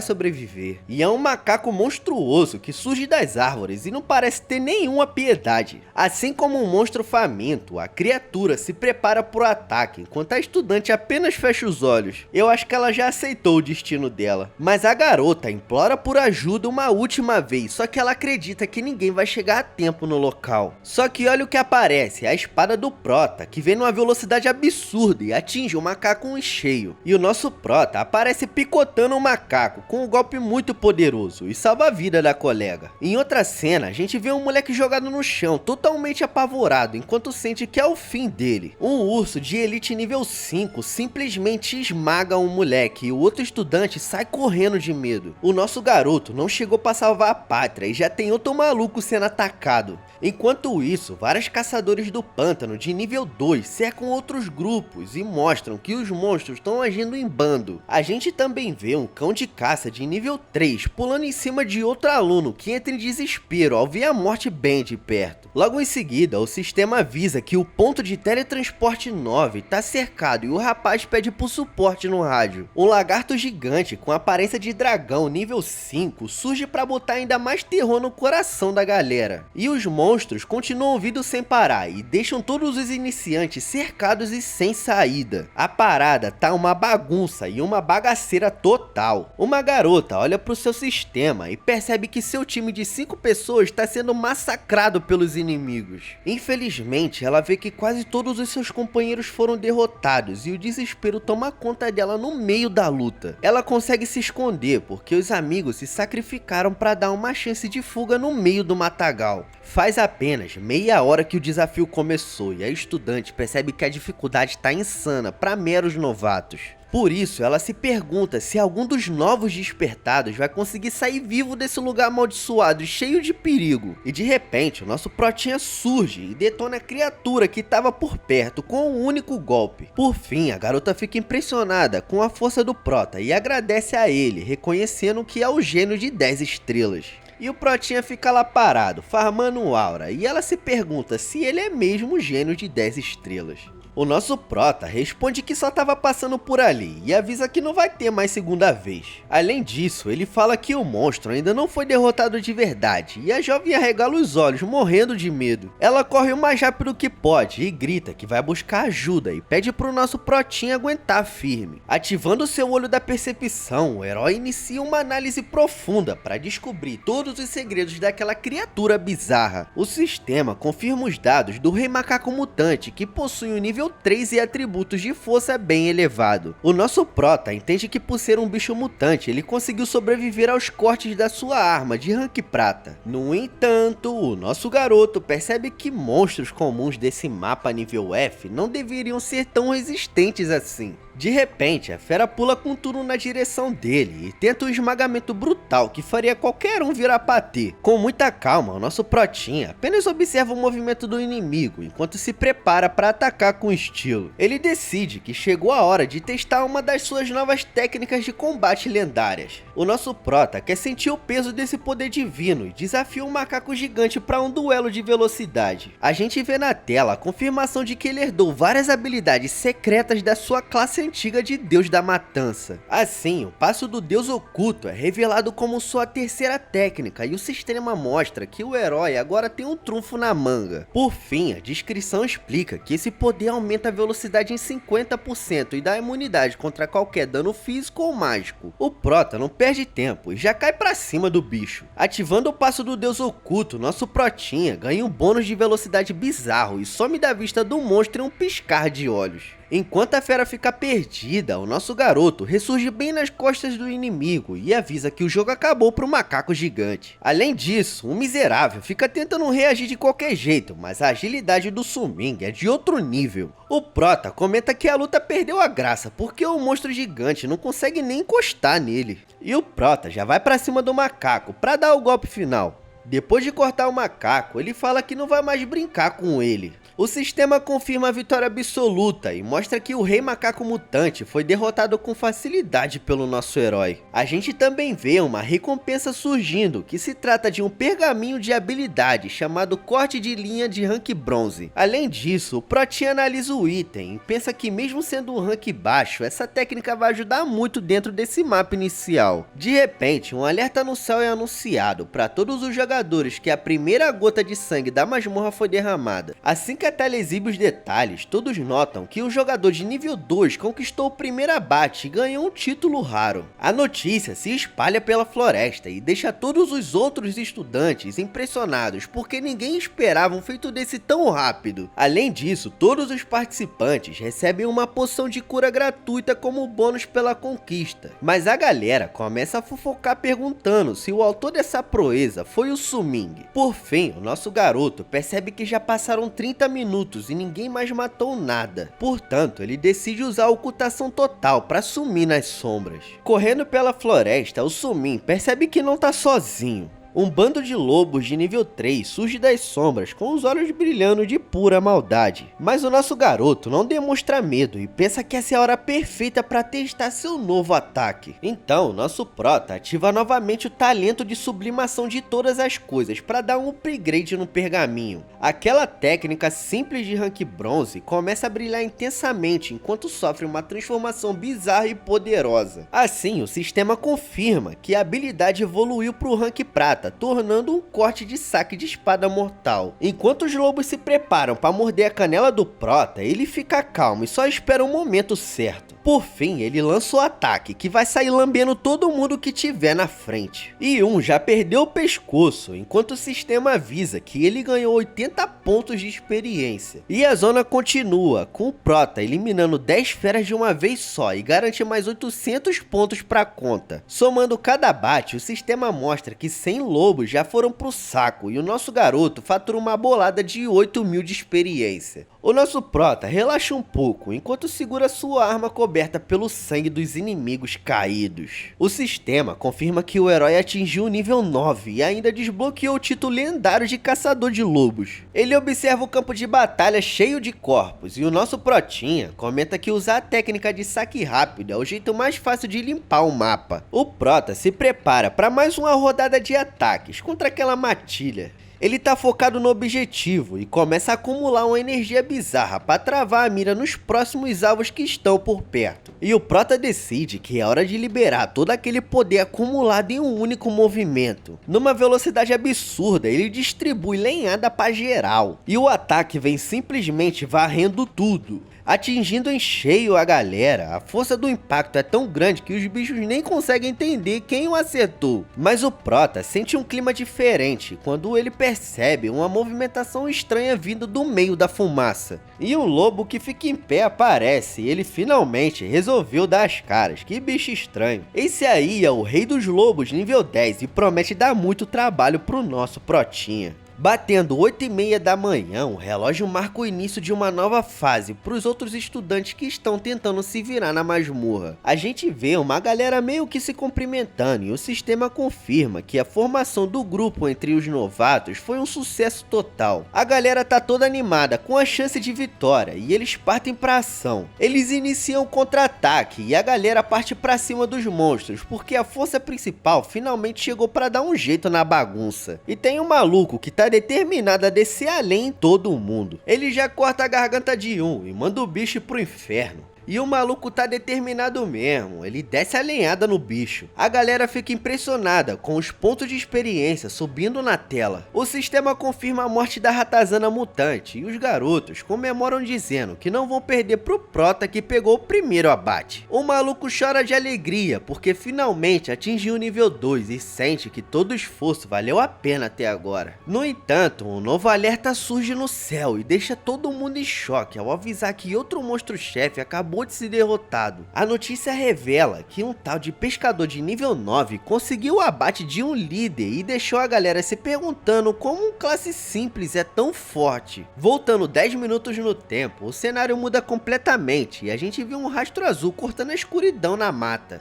sobreviver. E é um macaco monstruoso que surge das árvores e não parece ter nenhuma piedade. Assim como um monstro faminto, a criatura se prepara para o ataque, enquanto a estudante apenas fecha os olhos. Eu acho que ela já aceitou o destino dela. Mas a garota implora por ajuda uma última vez, só que ela acredita que ninguém vai chegar a tempo no local. Só que olha o que aparece, a espada do Prota, que vem numa velocidade absurda e atinge o macaco em cheio. E o nosso Prota aparece picotando o macaco com um golpe muito poderoso e salva a vida da colega. Em outra cena, a gente vê um moleque jogado no chão, totalmente apavorado, enquanto sente que é o fim dele. Um urso de elite nível 5 simplesmente esmaga um moleque e o outro estudante sai correndo de medo. O nosso garoto não chegou para salvar a pátria e já tem outro maluco sendo atacado. Enquanto isso, vários caçadores do pântano de nível 2 cercam outros grupos e mostram que os monstros estão agindo em bando. A gente também vê um cão de caça de nível 3 pulando em cima de outro aluno que entra em desespero ao ver a morte bem de perto. Logo em seguida, o sistema avisa que o ponto de teletransporte 9 está cercado e o rapaz pede por suporte no rádio. Um lagarto gigante com aparência de dragão nível 5 surge para botar ainda mais terror no coração da galera. E os monstros continuam vindo sem parar e deixam todos os iniciantes cercados e sem saída. A parada tá uma bagunça e uma bagaceira total. Uma garota olha pro seu sistema e percebe que seu time de 5 pessoas está sendo massacrado pelos inimigos. Infelizmente, ela vê que quase todos os seus companheiros foram derrotados e o desespero toma conta dela no meio da luta. Ela consegue se esconder porque os amigos se sacrificaram para dar uma chance de fuga no meio do matagal. Faz apenas meia hora que o desafio começou e a estudante percebe que a dificuldade está insana para meros novatos. Por isso, ela se pergunta se algum dos novos despertados vai conseguir sair vivo desse lugar amaldiçoado e cheio de perigo. E de repente, o nosso Protinha surge e detona a criatura que estava por perto com um único golpe. Por fim, a garota fica impressionada com a força do Prota e agradece a ele, reconhecendo que é o gênio de 10 estrelas. E o Protinha fica lá parado, farmando aura, e ela se pergunta se ele é mesmo o gênio de 10 estrelas. O nosso Prota responde que só estava passando por ali e avisa que não vai ter mais segunda vez. Além disso, ele fala que o monstro ainda não foi derrotado de verdade e a jovem arregala os olhos, morrendo de medo. Ela corre o mais rápido que pode e grita que vai buscar ajuda e pede pro nosso Protinha aguentar firme. Ativando seu olho da percepção, o herói inicia uma análise profunda para descobrir todos os segredos daquela criatura bizarra. O sistema confirma os dados do Rei Macaco Mutante, que possui um nível 3 e atributos de força bem elevado. O nosso Prota entende que por ser um bicho mutante, ele conseguiu sobreviver aos cortes da sua arma de rank prata. No entanto, o nosso garoto percebe que monstros comuns desse mapa nível F não deveriam ser tão resistentes assim. De repente, a fera pula com tudo na direção dele e tenta um esmagamento brutal que faria qualquer um virar patê. Com muita calma, o nosso Protinha apenas observa o movimento do inimigo enquanto se prepara para atacar com estilo. Ele decide que chegou a hora de testar uma das suas novas técnicas de combate lendárias. O nosso Prota quer sentir o peso desse poder divino e desafia um macaco gigante para um duelo de velocidade. A gente vê na tela a confirmação de que ele herdou várias habilidades secretas da sua classe antiga de Deus da Matança. Assim, o passo do Deus Oculto é revelado como sua terceira técnica e o sistema mostra que o herói agora tem um trunfo na manga. Por fim, a descrição explica que esse poder aumenta a velocidade em 50% e dá imunidade contra qualquer dano físico ou mágico. O prota não perde tempo e já cai pra cima do bicho. Ativando o passo do Deus Oculto, nosso protinha ganha um bônus de velocidade bizarro e some da vista do monstro em um piscar de olhos. Enquanto a fera fica perdida, o nosso garoto ressurge bem nas costas do inimigo e avisa que o jogo acabou pro macaco gigante. Além disso, o miserável fica tentando reagir de qualquer jeito, mas a agilidade do Su-Ming é de outro nível. O prota comenta que a luta perdeu a graça porque o monstro gigante não consegue nem encostar nele. E o prota já vai pra cima do macaco pra dar o golpe final. Depois de cortar o macaco, ele fala que não vai mais brincar com ele. O sistema confirma a vitória absoluta e mostra que o Rei Macaco Mutante foi derrotado com facilidade pelo nosso herói. A gente também vê uma recompensa surgindo, que se trata de um pergaminho de habilidade chamado Corte de Linha de Rank Bronze. Além disso, o Protinha analisa o item e pensa que mesmo sendo um rank baixo, essa técnica vai ajudar muito dentro desse mapa inicial. De repente, um alerta no céu é anunciado para todos os jogadores que a primeira gota de sangue da masmorra foi derramada. Assim que a tela exibe os detalhes, todos notam que o jogador de nível 2 conquistou o primeiro abate e ganhou um título raro. A notícia se espalha pela floresta e deixa todos os outros estudantes impressionados porque ninguém esperava um feito desse tão rápido. Além disso, todos os participantes recebem uma poção de cura gratuita como bônus pela conquista. Mas a galera começa a fofocar perguntando se o autor dessa proeza foi o Su-Ming. Por fim, o nosso garoto percebe que já passaram 30 minutos e ninguém mais matou nada. Portanto, ele decide usar a ocultação total para sumir nas sombras. Correndo pela floresta, o Su-Ming percebe que não tá sozinho. Um bando de lobos de nível 3 surge das sombras com os olhos brilhando de pura maldade. Mas o nosso garoto não demonstra medo e pensa que essa é a hora perfeita para testar seu novo ataque. Então, nosso prota ativa novamente o talento de sublimação de todas as coisas para dar um upgrade no pergaminho. Aquela técnica simples de rank bronze começa a brilhar intensamente enquanto sofre uma transformação bizarra e poderosa. Assim, o sistema confirma que a habilidade evoluiu para o rank prata, tornando um corte de saque de espada mortal. Enquanto os lobos se preparam para morder a canela do prota, ele fica calmo e só espera o momento certo. Por fim, ele lança o ataque, que vai sair lambendo todo mundo que tiver na frente. E um já perdeu o pescoço, enquanto o sistema avisa que ele ganhou 80 pontos de experiência. E a zona continua, com o prota eliminando 10 feras de uma vez só e garante mais 800 pontos para a conta. Somando cada abate, o sistema mostra que 100 lobos já foram pro saco e o nosso garoto fatura uma bolada de 8.000 de experiência. O nosso prota relaxa um pouco enquanto segura sua arma coberta pelo sangue dos inimigos caídos. O sistema confirma que o herói atingiu o nível 9 e ainda desbloqueou o título lendário de caçador de lobos. Ele observa o campo de batalha cheio de corpos e o nosso protinha comenta que usar a técnica de saque rápido é o jeito mais fácil de limpar o mapa. O prota se prepara para mais uma rodada de ataques contra aquela matilha. Ele tá focado no objetivo e começa a acumular uma energia bizarra para travar a mira nos próximos alvos que estão por perto. E o prota decide que é hora de liberar todo aquele poder acumulado em um único movimento. Numa velocidade absurda, ele distribui lenhada pra geral. E o ataque vem simplesmente varrendo tudo, atingindo em cheio a galera. A força do impacto é tão grande que os bichos nem conseguem entender quem o acertou. Mas o prota sente um clima diferente quando ele percebe uma movimentação estranha vindo do meio da fumaça. E um lobo que fica em pé aparece e ele finalmente resolveu dar as caras. Que bicho estranho. Esse aí é o Rei dos Lobos nível 10 e promete dar muito trabalho pro nosso protinha. Batendo 8h30 da manhã, o relógio marca o início de uma nova fase para os outros estudantes que estão tentando se virar na masmorra. A gente vê uma galera meio que se cumprimentando e o sistema confirma que a formação do grupo entre os novatos foi um sucesso total. A galera tá toda animada com a chance de vitória e eles partem pra ação. Eles iniciam o contra-ataque e a galera parte pra cima dos monstros porque a força principal finalmente chegou para dar um jeito na bagunça. E tem um maluco que tá determinado a descer além em todo mundo. Ele já corta a garganta de um e manda o bicho pro inferno. E o maluco tá determinado mesmo, ele desce a lenhada no bicho. A galera fica impressionada com os pontos de experiência subindo na tela. O sistema confirma a morte da ratazana mutante e os garotos comemoram dizendo que não vão perder pro Prota que pegou o primeiro abate. O maluco chora de alegria porque finalmente atingiu o nível 2 e sente que todo o esforço valeu a pena até agora. No entanto, um novo alerta surge no céu e deixa todo mundo em choque ao avisar que outro monstro-chefe acabou de ser derrotado. A notícia revela que um tal de pescador de nível 9 conseguiu o abate de um líder e deixou a galera se perguntando como um classe simples é tão forte. Voltando 10 minutos no tempo, o cenário muda completamente e a gente vê um rastro azul cortando a escuridão na mata.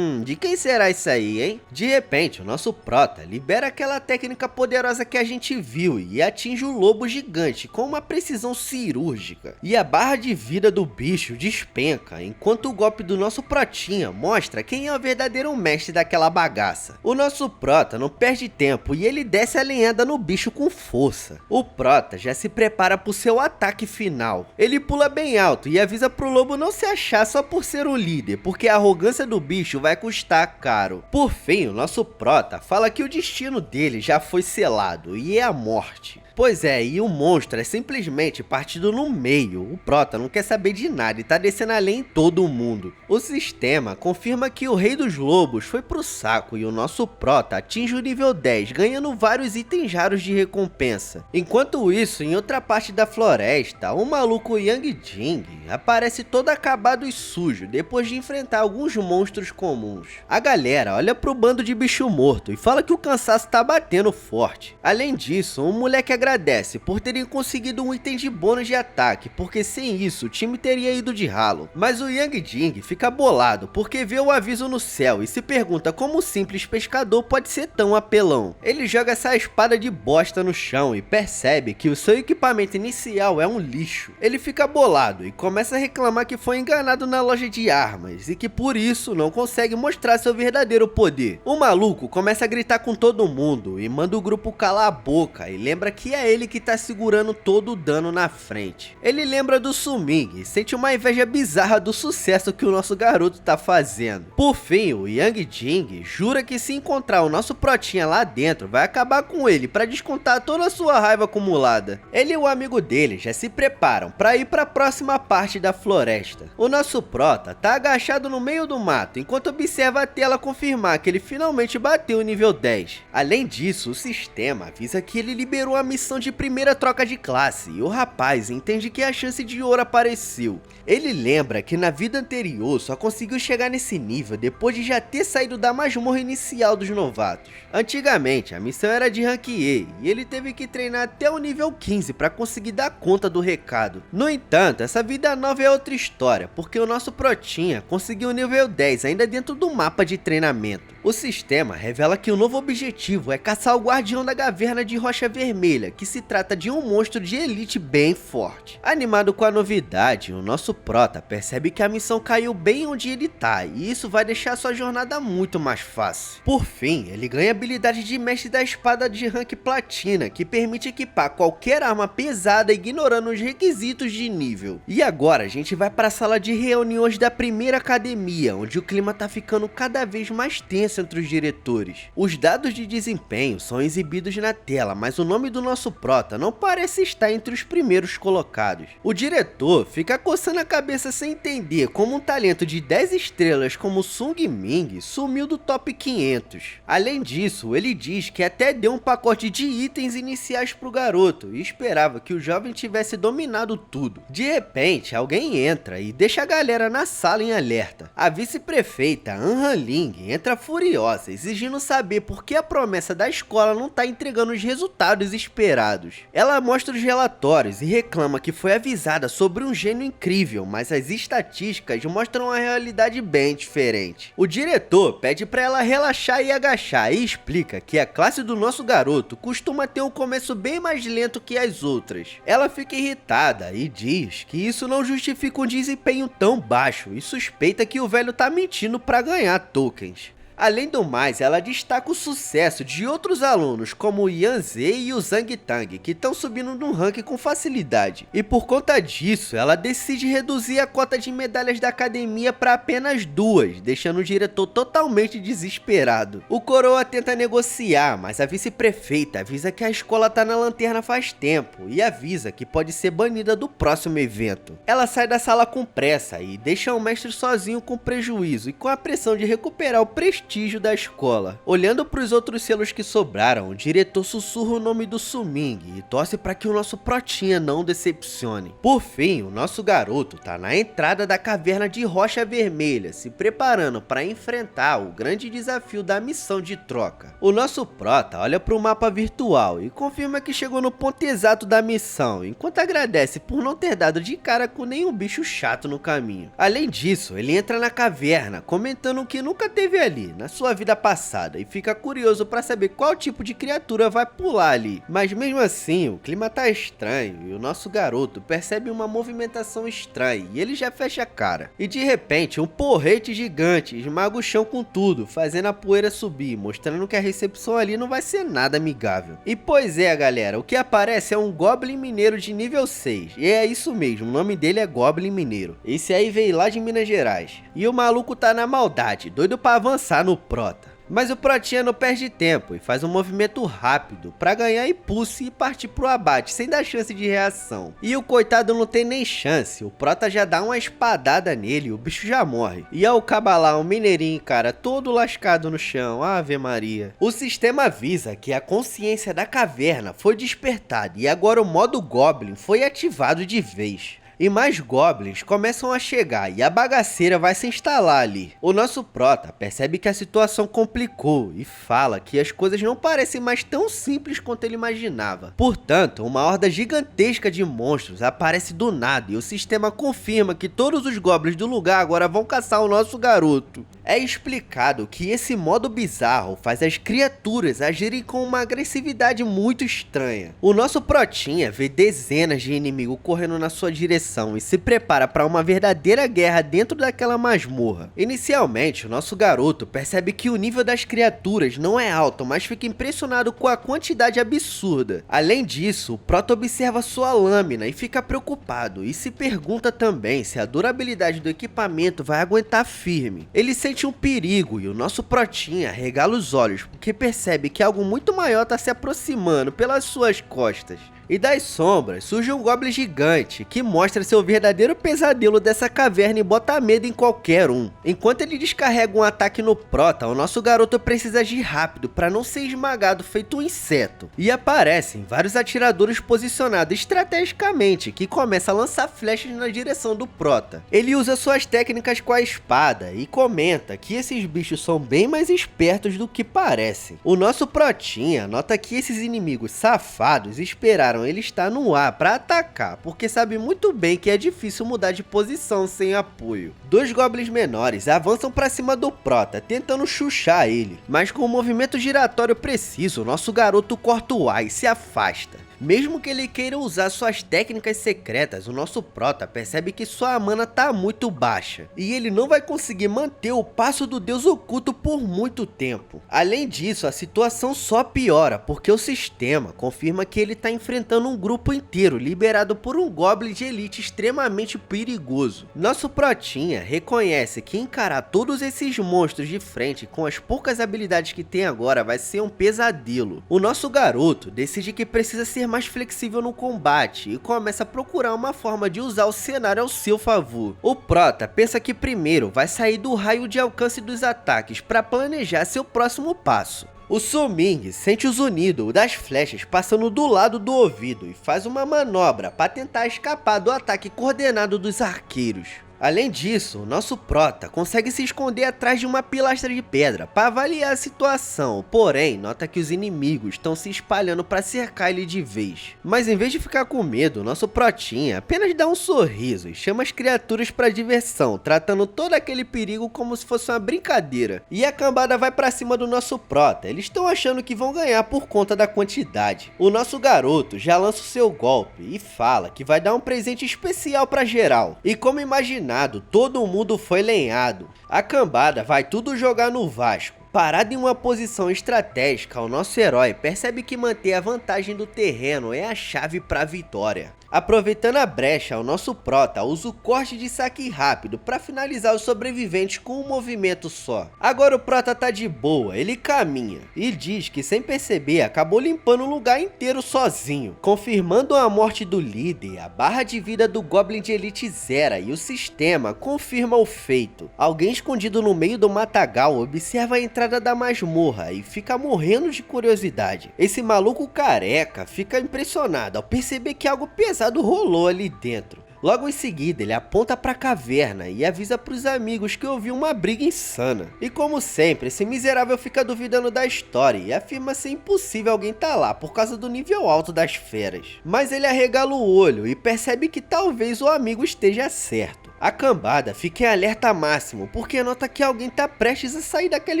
De quem será isso aí, hein? De repente, o nosso Prota libera aquela técnica poderosa que a gente viu e atinge o lobo gigante com uma precisão cirúrgica. E a barra de vida do bicho despenca, enquanto o golpe do nosso Protinha mostra quem é o verdadeiro mestre daquela bagaça. O nosso Prota não perde tempo e ele desce a lenhada no bicho com força. O Prota já se prepara pro seu ataque final. Ele pula bem alto e avisa pro lobo não se achar só por ser o líder, porque a arrogância do bicho vai custar caro. Por fim, o nosso Prota fala que o destino dele já foi selado e é a morte. Pois é, e o monstro é simplesmente partido no meio. O Prota não quer saber de nada e tá descendo a lenha em todo mundo. O sistema confirma que o Rei dos Lobos foi pro saco e o nosso Prota atinge o nível 10, ganhando vários itens raros de recompensa. Enquanto isso, em outra parte da floresta, o maluco Yang Jing aparece todo acabado e sujo depois de enfrentar alguns monstros comuns. A galera olha pro bando de bicho morto e fala que o cansaço tá batendo forte. Além disso, o moleque agradece por terem conseguido um item de bônus de ataque, porque sem isso o time teria ido de ralo. Mas o Yang Jing fica bolado porque vê o aviso no céu e se pergunta como um simples pescador pode ser tão apelão. Ele joga essa espada de bosta no chão e percebe que o seu equipamento inicial é um lixo. Ele fica bolado e começa a reclamar que foi enganado na loja de armas e que por isso não consegue mostrar seu verdadeiro poder. O maluco começa a gritar com todo mundo e manda o grupo calar a boca e lembra que é ele que tá segurando todo o dano na frente. Ele lembra do Suming e sente uma inveja bizarra do sucesso que o nosso garoto tá fazendo. Por fim, o Yang Jing jura que se encontrar o nosso Protinha lá dentro, vai acabar com ele para descontar toda a sua raiva acumulada. Ele e o amigo dele já se preparam para ir para a próxima parte da floresta. O nosso Prota tá agachado no meio do mato, enquanto observa a tela confirmar que ele finalmente bateu o nível 10. Além disso, o sistema avisa que ele liberou a missão de primeira troca de classe e o rapaz entende que a chance de ouro apareceu. Ele lembra que na vida anterior só conseguiu chegar nesse nível depois de já ter saído da masmorra inicial dos novatos. Antigamente a missão era de rank E e ele teve que treinar até o nível 15 para conseguir dar conta do recado. No entanto, essa vida nova é outra história, porque o nosso Protinha conseguiu o nível 10 ainda dentro do mapa de treinamento. O sistema revela que o novo objetivo é caçar o Guardião da Caverna de Rocha Vermelha, que se trata de um monstro de elite bem forte. Animado com a novidade, o nosso Prota percebe que a missão caiu bem onde ele tá, e isso vai deixar sua jornada muito mais fácil. Por fim, ele ganha a habilidade de mestre da espada de rank platina, que permite equipar qualquer arma pesada ignorando os requisitos de nível. E agora a gente vai para a sala de reuniões da primeira academia, onde o clima tá ficando cada vez mais tenso entre os diretores. Os dados de desempenho são exibidos na tela, mas o nome do nosso Prota não parece estar entre os primeiros colocados. O diretor fica coçando a cabeça sem entender como um talento de 10 estrelas como Sung Ming sumiu do top 500. Além disso, ele diz que até deu um pacote de itens iniciais pro garoto e esperava que o jovem tivesse dominado tudo. De repente, alguém entra e deixa a galera na sala em alerta. A vice-prefeita An Han-ling entra furiosa, exigindo saber por que a promessa da escola não tá entregando os resultados esperados. Ela mostra os relatórios e reclama que foi avisada sobre um gênio incrível, mas as estatísticas mostram uma realidade bem diferente. O diretor pede para ela relaxar e agachar e explica que a classe do nosso garoto costuma ter um começo bem mais lento que as outras. Ela fica irritada e diz que isso não justifica um desempenho tão baixo e suspeita que o velho tá mentindo para ganhar tokens. Além do mais, ela destaca o sucesso de outros alunos como o Yanze e o Zhang Tang, que estão subindo no ranking com facilidade. E por conta disso, ela decide reduzir a cota de medalhas da academia para apenas 2, deixando o diretor totalmente desesperado. O coroa tenta negociar, mas a vice-prefeita avisa que a escola tá na lanterna faz tempo e avisa que pode ser banida do próximo evento. Ela sai da sala com pressa e deixa o mestre sozinho com prejuízo e com a pressão de recuperar o prestígio da escola. Olhando para os outros selos que sobraram, o diretor sussurra o nome do Su-Ming e torce para que o nosso protinha não decepcione. Por fim, o nosso garoto tá na entrada da caverna de Rocha Vermelha, se preparando para enfrentar o grande desafio da missão de troca. O nosso prota olha para o mapa virtual e confirma que chegou no ponto exato da missão, enquanto agradece por não ter dado de cara com nenhum bicho chato no caminho. Além disso, ele entra na caverna, comentando que nunca teve ali, na sua vida passada, e fica curioso para saber qual tipo de criatura vai pular ali. Mas mesmo assim, o clima tá estranho e o nosso garoto percebe uma movimentação estranha e ele já fecha a cara. E de repente, um porrete gigante esmaga o chão com tudo, fazendo a poeira subir, mostrando que a recepção ali não vai ser nada amigável. E pois é, galera, o que aparece é um Goblin Mineiro de nível 6, e é isso mesmo, o nome dele é Goblin Mineiro. Esse aí veio lá de Minas Gerais. E o maluco tá na maldade, doido pra avançar no prota. Mas o protinha não perde tempo e faz um movimento rápido para ganhar impulso e partir pro abate sem dar chance de reação. E o coitado não tem nem chance, o prota já dá uma espadada nele e o bicho já morre. E ao cabalar um mineirinho, cara, todo lascado no chão, ave Maria. O sistema avisa que a consciência da caverna foi despertada e agora o modo Goblin foi ativado de vez. E mais goblins começam a chegar e a bagaceira vai se instalar ali. O nosso prota percebe que a situação complicou e fala que as coisas não parecem mais tão simples quanto ele imaginava. Portanto, uma horda gigantesca de monstros aparece do nada e o sistema confirma que todos os goblins do lugar agora vão caçar o nosso garoto. É explicado que esse modo bizarro faz as criaturas agirem com uma agressividade muito estranha. O nosso protinha vê dezenas de inimigos correndo na sua direção e se prepara para uma verdadeira guerra dentro daquela masmorra. Inicialmente, o nosso garoto percebe que o nível das criaturas não é alto, mas fica impressionado com a quantidade absurda. Além disso, o prota observa sua lâmina e fica preocupado e se pergunta também se a durabilidade do equipamento vai aguentar firme. Ele sente um perigo e o nosso protinha regala os olhos porque percebe que algo muito maior está se aproximando pelas suas costas. E das sombras surge um Goblin gigante que mostra seu verdadeiro pesadelo dessa caverna e bota medo em qualquer um. Enquanto ele descarrega um ataque no prota, o nosso garoto precisa agir rápido para não ser esmagado feito um inseto. E aparecem vários atiradores posicionados estrategicamente que começam a lançar flechas na direção do prota. Ele usa suas técnicas com a espada e comenta que esses bichos são bem mais espertos do que parecem. O nosso protinha nota que esses inimigos safados esperaram ele está no ar para atacar, porque sabe muito bem que é difícil mudar de posição sem apoio. Dois goblins menores avançam para cima do prota, tentando chuchar ele, mas com um movimento giratório preciso, nosso garoto corta o ar e se afasta. Mesmo que ele queira usar suas técnicas secretas, o nosso prota percebe que sua mana tá muito baixa e ele não vai conseguir manter o passo do deus oculto por muito tempo. Além disso, a situação só piora porque o sistema confirma que ele tá enfrentando um grupo inteiro liberado por um goblin de elite extremamente perigoso. Nosso protinha reconhece que encarar todos esses monstros de frente com as poucas habilidades que tem agora vai ser um pesadelo. O nosso garoto decide que precisa ser mais flexível no combate e começa a procurar uma forma de usar o cenário ao seu favor. O prota pensa que primeiro vai sair do raio de alcance dos ataques para planejar seu próximo passo. O Su-Ming sente o zunido das flechas passando do lado do ouvido e faz uma manobra para tentar escapar do ataque coordenado dos arqueiros. Além disso, o nosso prota consegue se esconder atrás de uma pilastra de pedra para avaliar a situação, porém nota que os inimigos estão se espalhando para cercar ele de vez. Mas em vez de ficar com medo, nosso protinha apenas dá um sorriso e chama as criaturas para diversão, tratando todo aquele perigo como se fosse uma brincadeira. E a cambada vai para cima do nosso prota, eles estão achando que vão ganhar por conta da quantidade. O nosso garoto já lança o seu golpe e fala que vai dar um presente especial para geral. E como imaginar, todo mundo foi lenhado. A cambada vai tudo jogar no Vasco. Parado em uma posição estratégica, o nosso herói percebe que manter a vantagem do terreno é a chave para a vitória. Aproveitando a brecha, o nosso prota usa o corte de saque rápido para finalizar os sobreviventes com um movimento só. Agora o prota tá de boa, ele caminha e diz que sem perceber acabou limpando o lugar inteiro sozinho. Confirmando a morte do líder, a barra de vida do Goblin de Elite zera e o sistema confirma o feito. Alguém escondido no meio do matagal observa a entrada da masmorra e fica morrendo de curiosidade. Esse maluco careca fica impressionado ao perceber que algo pesado rolou ali dentro. Logo em seguida, ele aponta para a caverna e avisa para os amigos que ouviu uma briga insana. E como sempre, esse miserável fica duvidando da história e afirma ser impossível alguém estar lá por causa do nível alto das feras. Mas ele arregala o olho e percebe que talvez o amigo esteja certo. A cambada fica em alerta máximo, porque nota que alguém tá prestes a sair daquela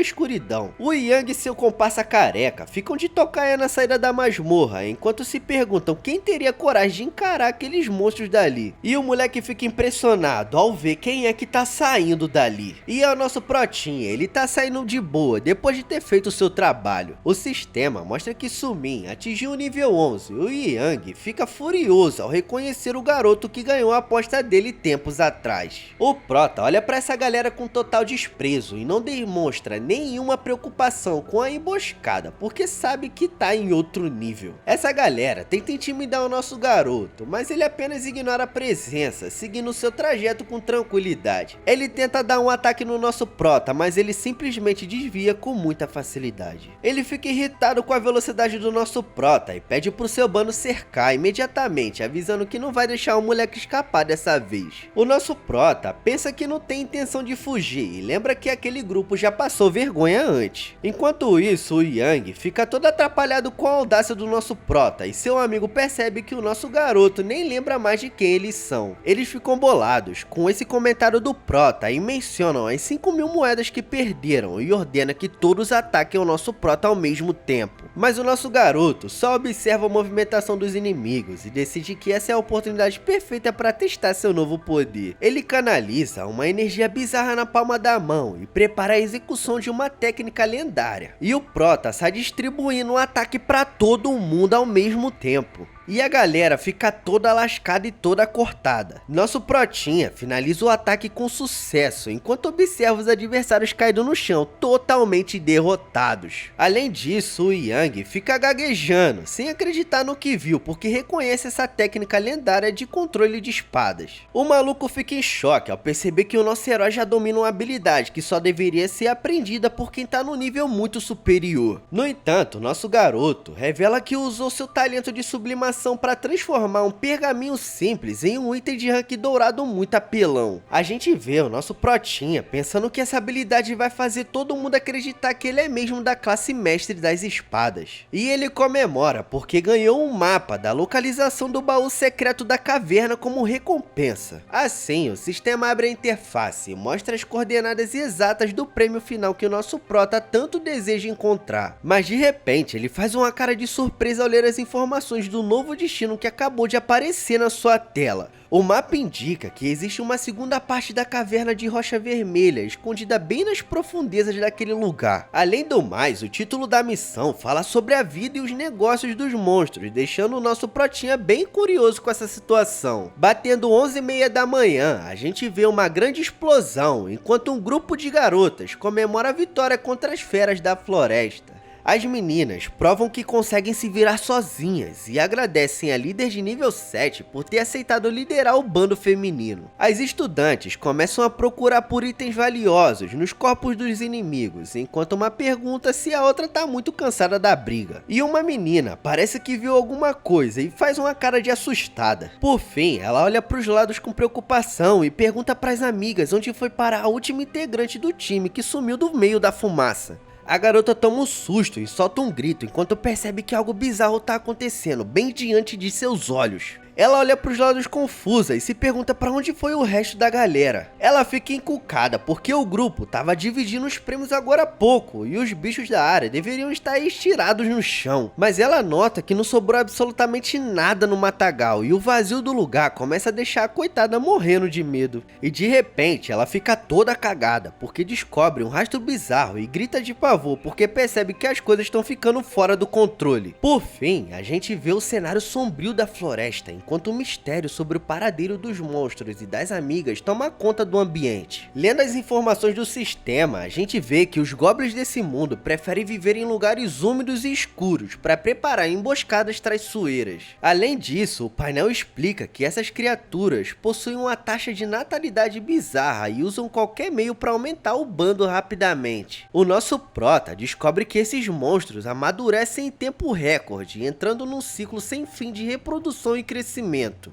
escuridão. O Yang e seu comparsa careca ficam de tocaia na saída da masmorra, enquanto se perguntam quem teria coragem de encarar aqueles monstros dali. E o moleque fica impressionado ao ver quem é que tá saindo dali. E é o nosso protinha, ele tá saindo de boa, depois de ter feito o seu trabalho. O sistema mostra que Sumin atingiu o nível 11, e o Yang fica furioso ao reconhecer o garoto que ganhou a aposta dele tempos atrás. O prota olha pra essa galera com total desprezo e não demonstra nenhuma preocupação com a emboscada, porque sabe que tá em outro nível. Essa galera tenta intimidar o nosso garoto, mas ele apenas ignora a presença, seguindo seu trajeto com tranquilidade. Ele tenta dar um ataque no nosso prota, mas ele simplesmente desvia com muita facilidade. Ele fica irritado com a velocidade do nosso prota e pede pro seu bando cercar imediatamente, avisando que não vai deixar o moleque escapar dessa vez. O nosso prota pensa que não tem intenção de fugir e lembra que aquele grupo já passou vergonha antes. Enquanto isso, o Yang fica todo atrapalhado com a audácia do nosso prota e seu amigo percebe que o nosso garoto nem lembra mais de quem eles são. Eles ficam bolados com esse comentário do prota e mencionam as 5.000 moedas que perderam e ordena que todos ataquem o nosso prota ao mesmo tempo. Mas o nosso garoto só observa a movimentação dos inimigos e decide que essa é a oportunidade perfeita para testar seu novo poder. Ele canaliza uma energia bizarra na palma da mão e prepara a execução de uma técnica lendária. E o prota sai distribuindo um ataque para todo mundo ao mesmo tempo. E a galera fica toda lascada e toda cortada. Nosso protinha finaliza o ataque com sucesso, enquanto observa os adversários caindo no chão, totalmente derrotados. Além disso, o Yang fica gaguejando, sem acreditar no que viu, porque reconhece essa técnica lendária de controle de espadas. O maluco fica em choque ao perceber que o nosso herói já domina uma habilidade que só deveria ser aprendida por quem tá no nível muito superior. No entanto, nosso garoto revela que usou seu talento de sublimação para transformar um pergaminho simples em um item de rank dourado muito apelão. A gente vê o nosso protinha pensando que essa habilidade vai fazer todo mundo acreditar que ele é mesmo da classe mestre das espadas. E ele comemora porque ganhou um mapa da localização do baú secreto da caverna como recompensa. Assim, o sistema abre a interface e mostra as coordenadas exatas do prêmio final que o nosso prota tanto deseja encontrar. Mas de repente, ele faz uma cara de surpresa ao ler as informações do novo destino que acabou de aparecer na sua tela. O mapa indica que existe uma segunda parte da caverna de rocha vermelha, escondida bem nas profundezas daquele lugar. Além do mais, o título da missão fala sobre a vida e os negócios dos monstros, deixando o nosso protinha bem curioso com essa situação. Batendo 11h30 da manhã, a gente vê uma grande explosão, enquanto um grupo de garotas comemora a vitória contra as feras da floresta. As meninas provam que conseguem se virar sozinhas e agradecem a líder de nível 7 por ter aceitado liderar o bando feminino. As estudantes começam a procurar por itens valiosos nos corpos dos inimigos, enquanto uma pergunta se a outra tá muito cansada da briga. E uma menina parece que viu alguma coisa e faz uma cara de assustada. Por fim, ela olha para os lados com preocupação e pergunta para as amigas onde foi parar a última integrante do time que sumiu do meio da fumaça. A garota toma um susto e solta um grito enquanto percebe que algo bizarro está acontecendo bem diante de seus olhos. Ela olha pros lados confusa e se pergunta pra onde foi o resto da galera. Ela fica encucada porque o grupo tava dividindo os prêmios agora há pouco e os bichos da área deveriam estar estirados no chão. Mas ela nota que não sobrou absolutamente nada no matagal e o vazio do lugar começa a deixar a coitada morrendo de medo. E de repente ela fica toda cagada porque descobre um rastro bizarro e grita de pavor porque percebe que as coisas estão ficando fora do controle. Por fim, a gente vê o cenário sombrio da floresta enquanto o mistério sobre o paradeiro dos monstros e das amigas toma conta do ambiente. Lendo as informações do sistema, a gente vê que os goblins desse mundo preferem viver em lugares úmidos e escuros para preparar emboscadas traiçoeiras. Além disso, o painel explica que essas criaturas possuem uma taxa de natalidade bizarra e usam qualquer meio para aumentar o bando rapidamente. O nosso prota descobre que esses monstros amadurecem em tempo recorde, entrando num ciclo sem fim de reprodução e crescimento.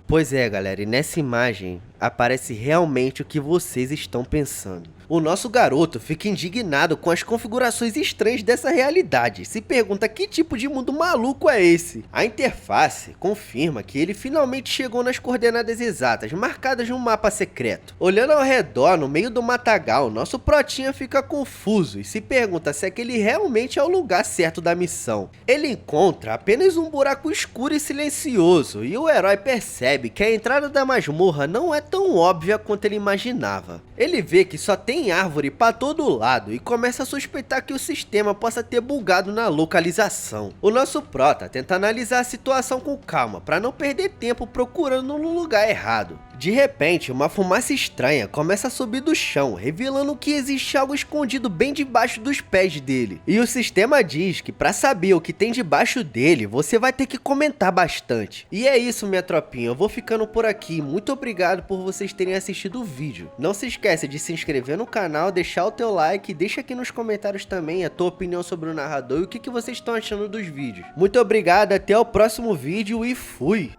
Pois é, galera, e nessa imagem aparece realmente o que vocês estão pensando. O nosso garoto fica indignado com as configurações estranhas dessa realidade, se pergunta que tipo de mundo maluco é esse. A interface confirma que ele finalmente chegou nas coordenadas exatas, marcadas no mapa secreto. Olhando ao redor, no meio do matagal, nosso protinha fica confuso e se pergunta se aquele realmente é o lugar certo da missão. Ele encontra apenas um buraco escuro e silencioso, e o herói percebe que a entrada da masmorra não é tão óbvia quanto ele imaginava. Ele vê que só tem árvore para todo lado e começa a suspeitar que o sistema possa ter bugado na localização. O nosso prota tenta analisar a situação com calma para não perder tempo procurando no lugar errado. De repente, uma fumaça estranha começa a subir do chão, revelando que existe algo escondido bem debaixo dos pés dele. E o sistema diz que para saber o que tem debaixo dele, você vai ter que comentar bastante. E é isso, minha tropinha, eu vou ficando por aqui. Muito obrigado por vocês terem assistido o vídeo. Não se esqueça de se inscrever no canal, deixar o teu like e deixa aqui nos comentários também a tua opinião sobre o narrador e o que vocês estão achando dos vídeos. Muito obrigado, até o próximo vídeo e fui!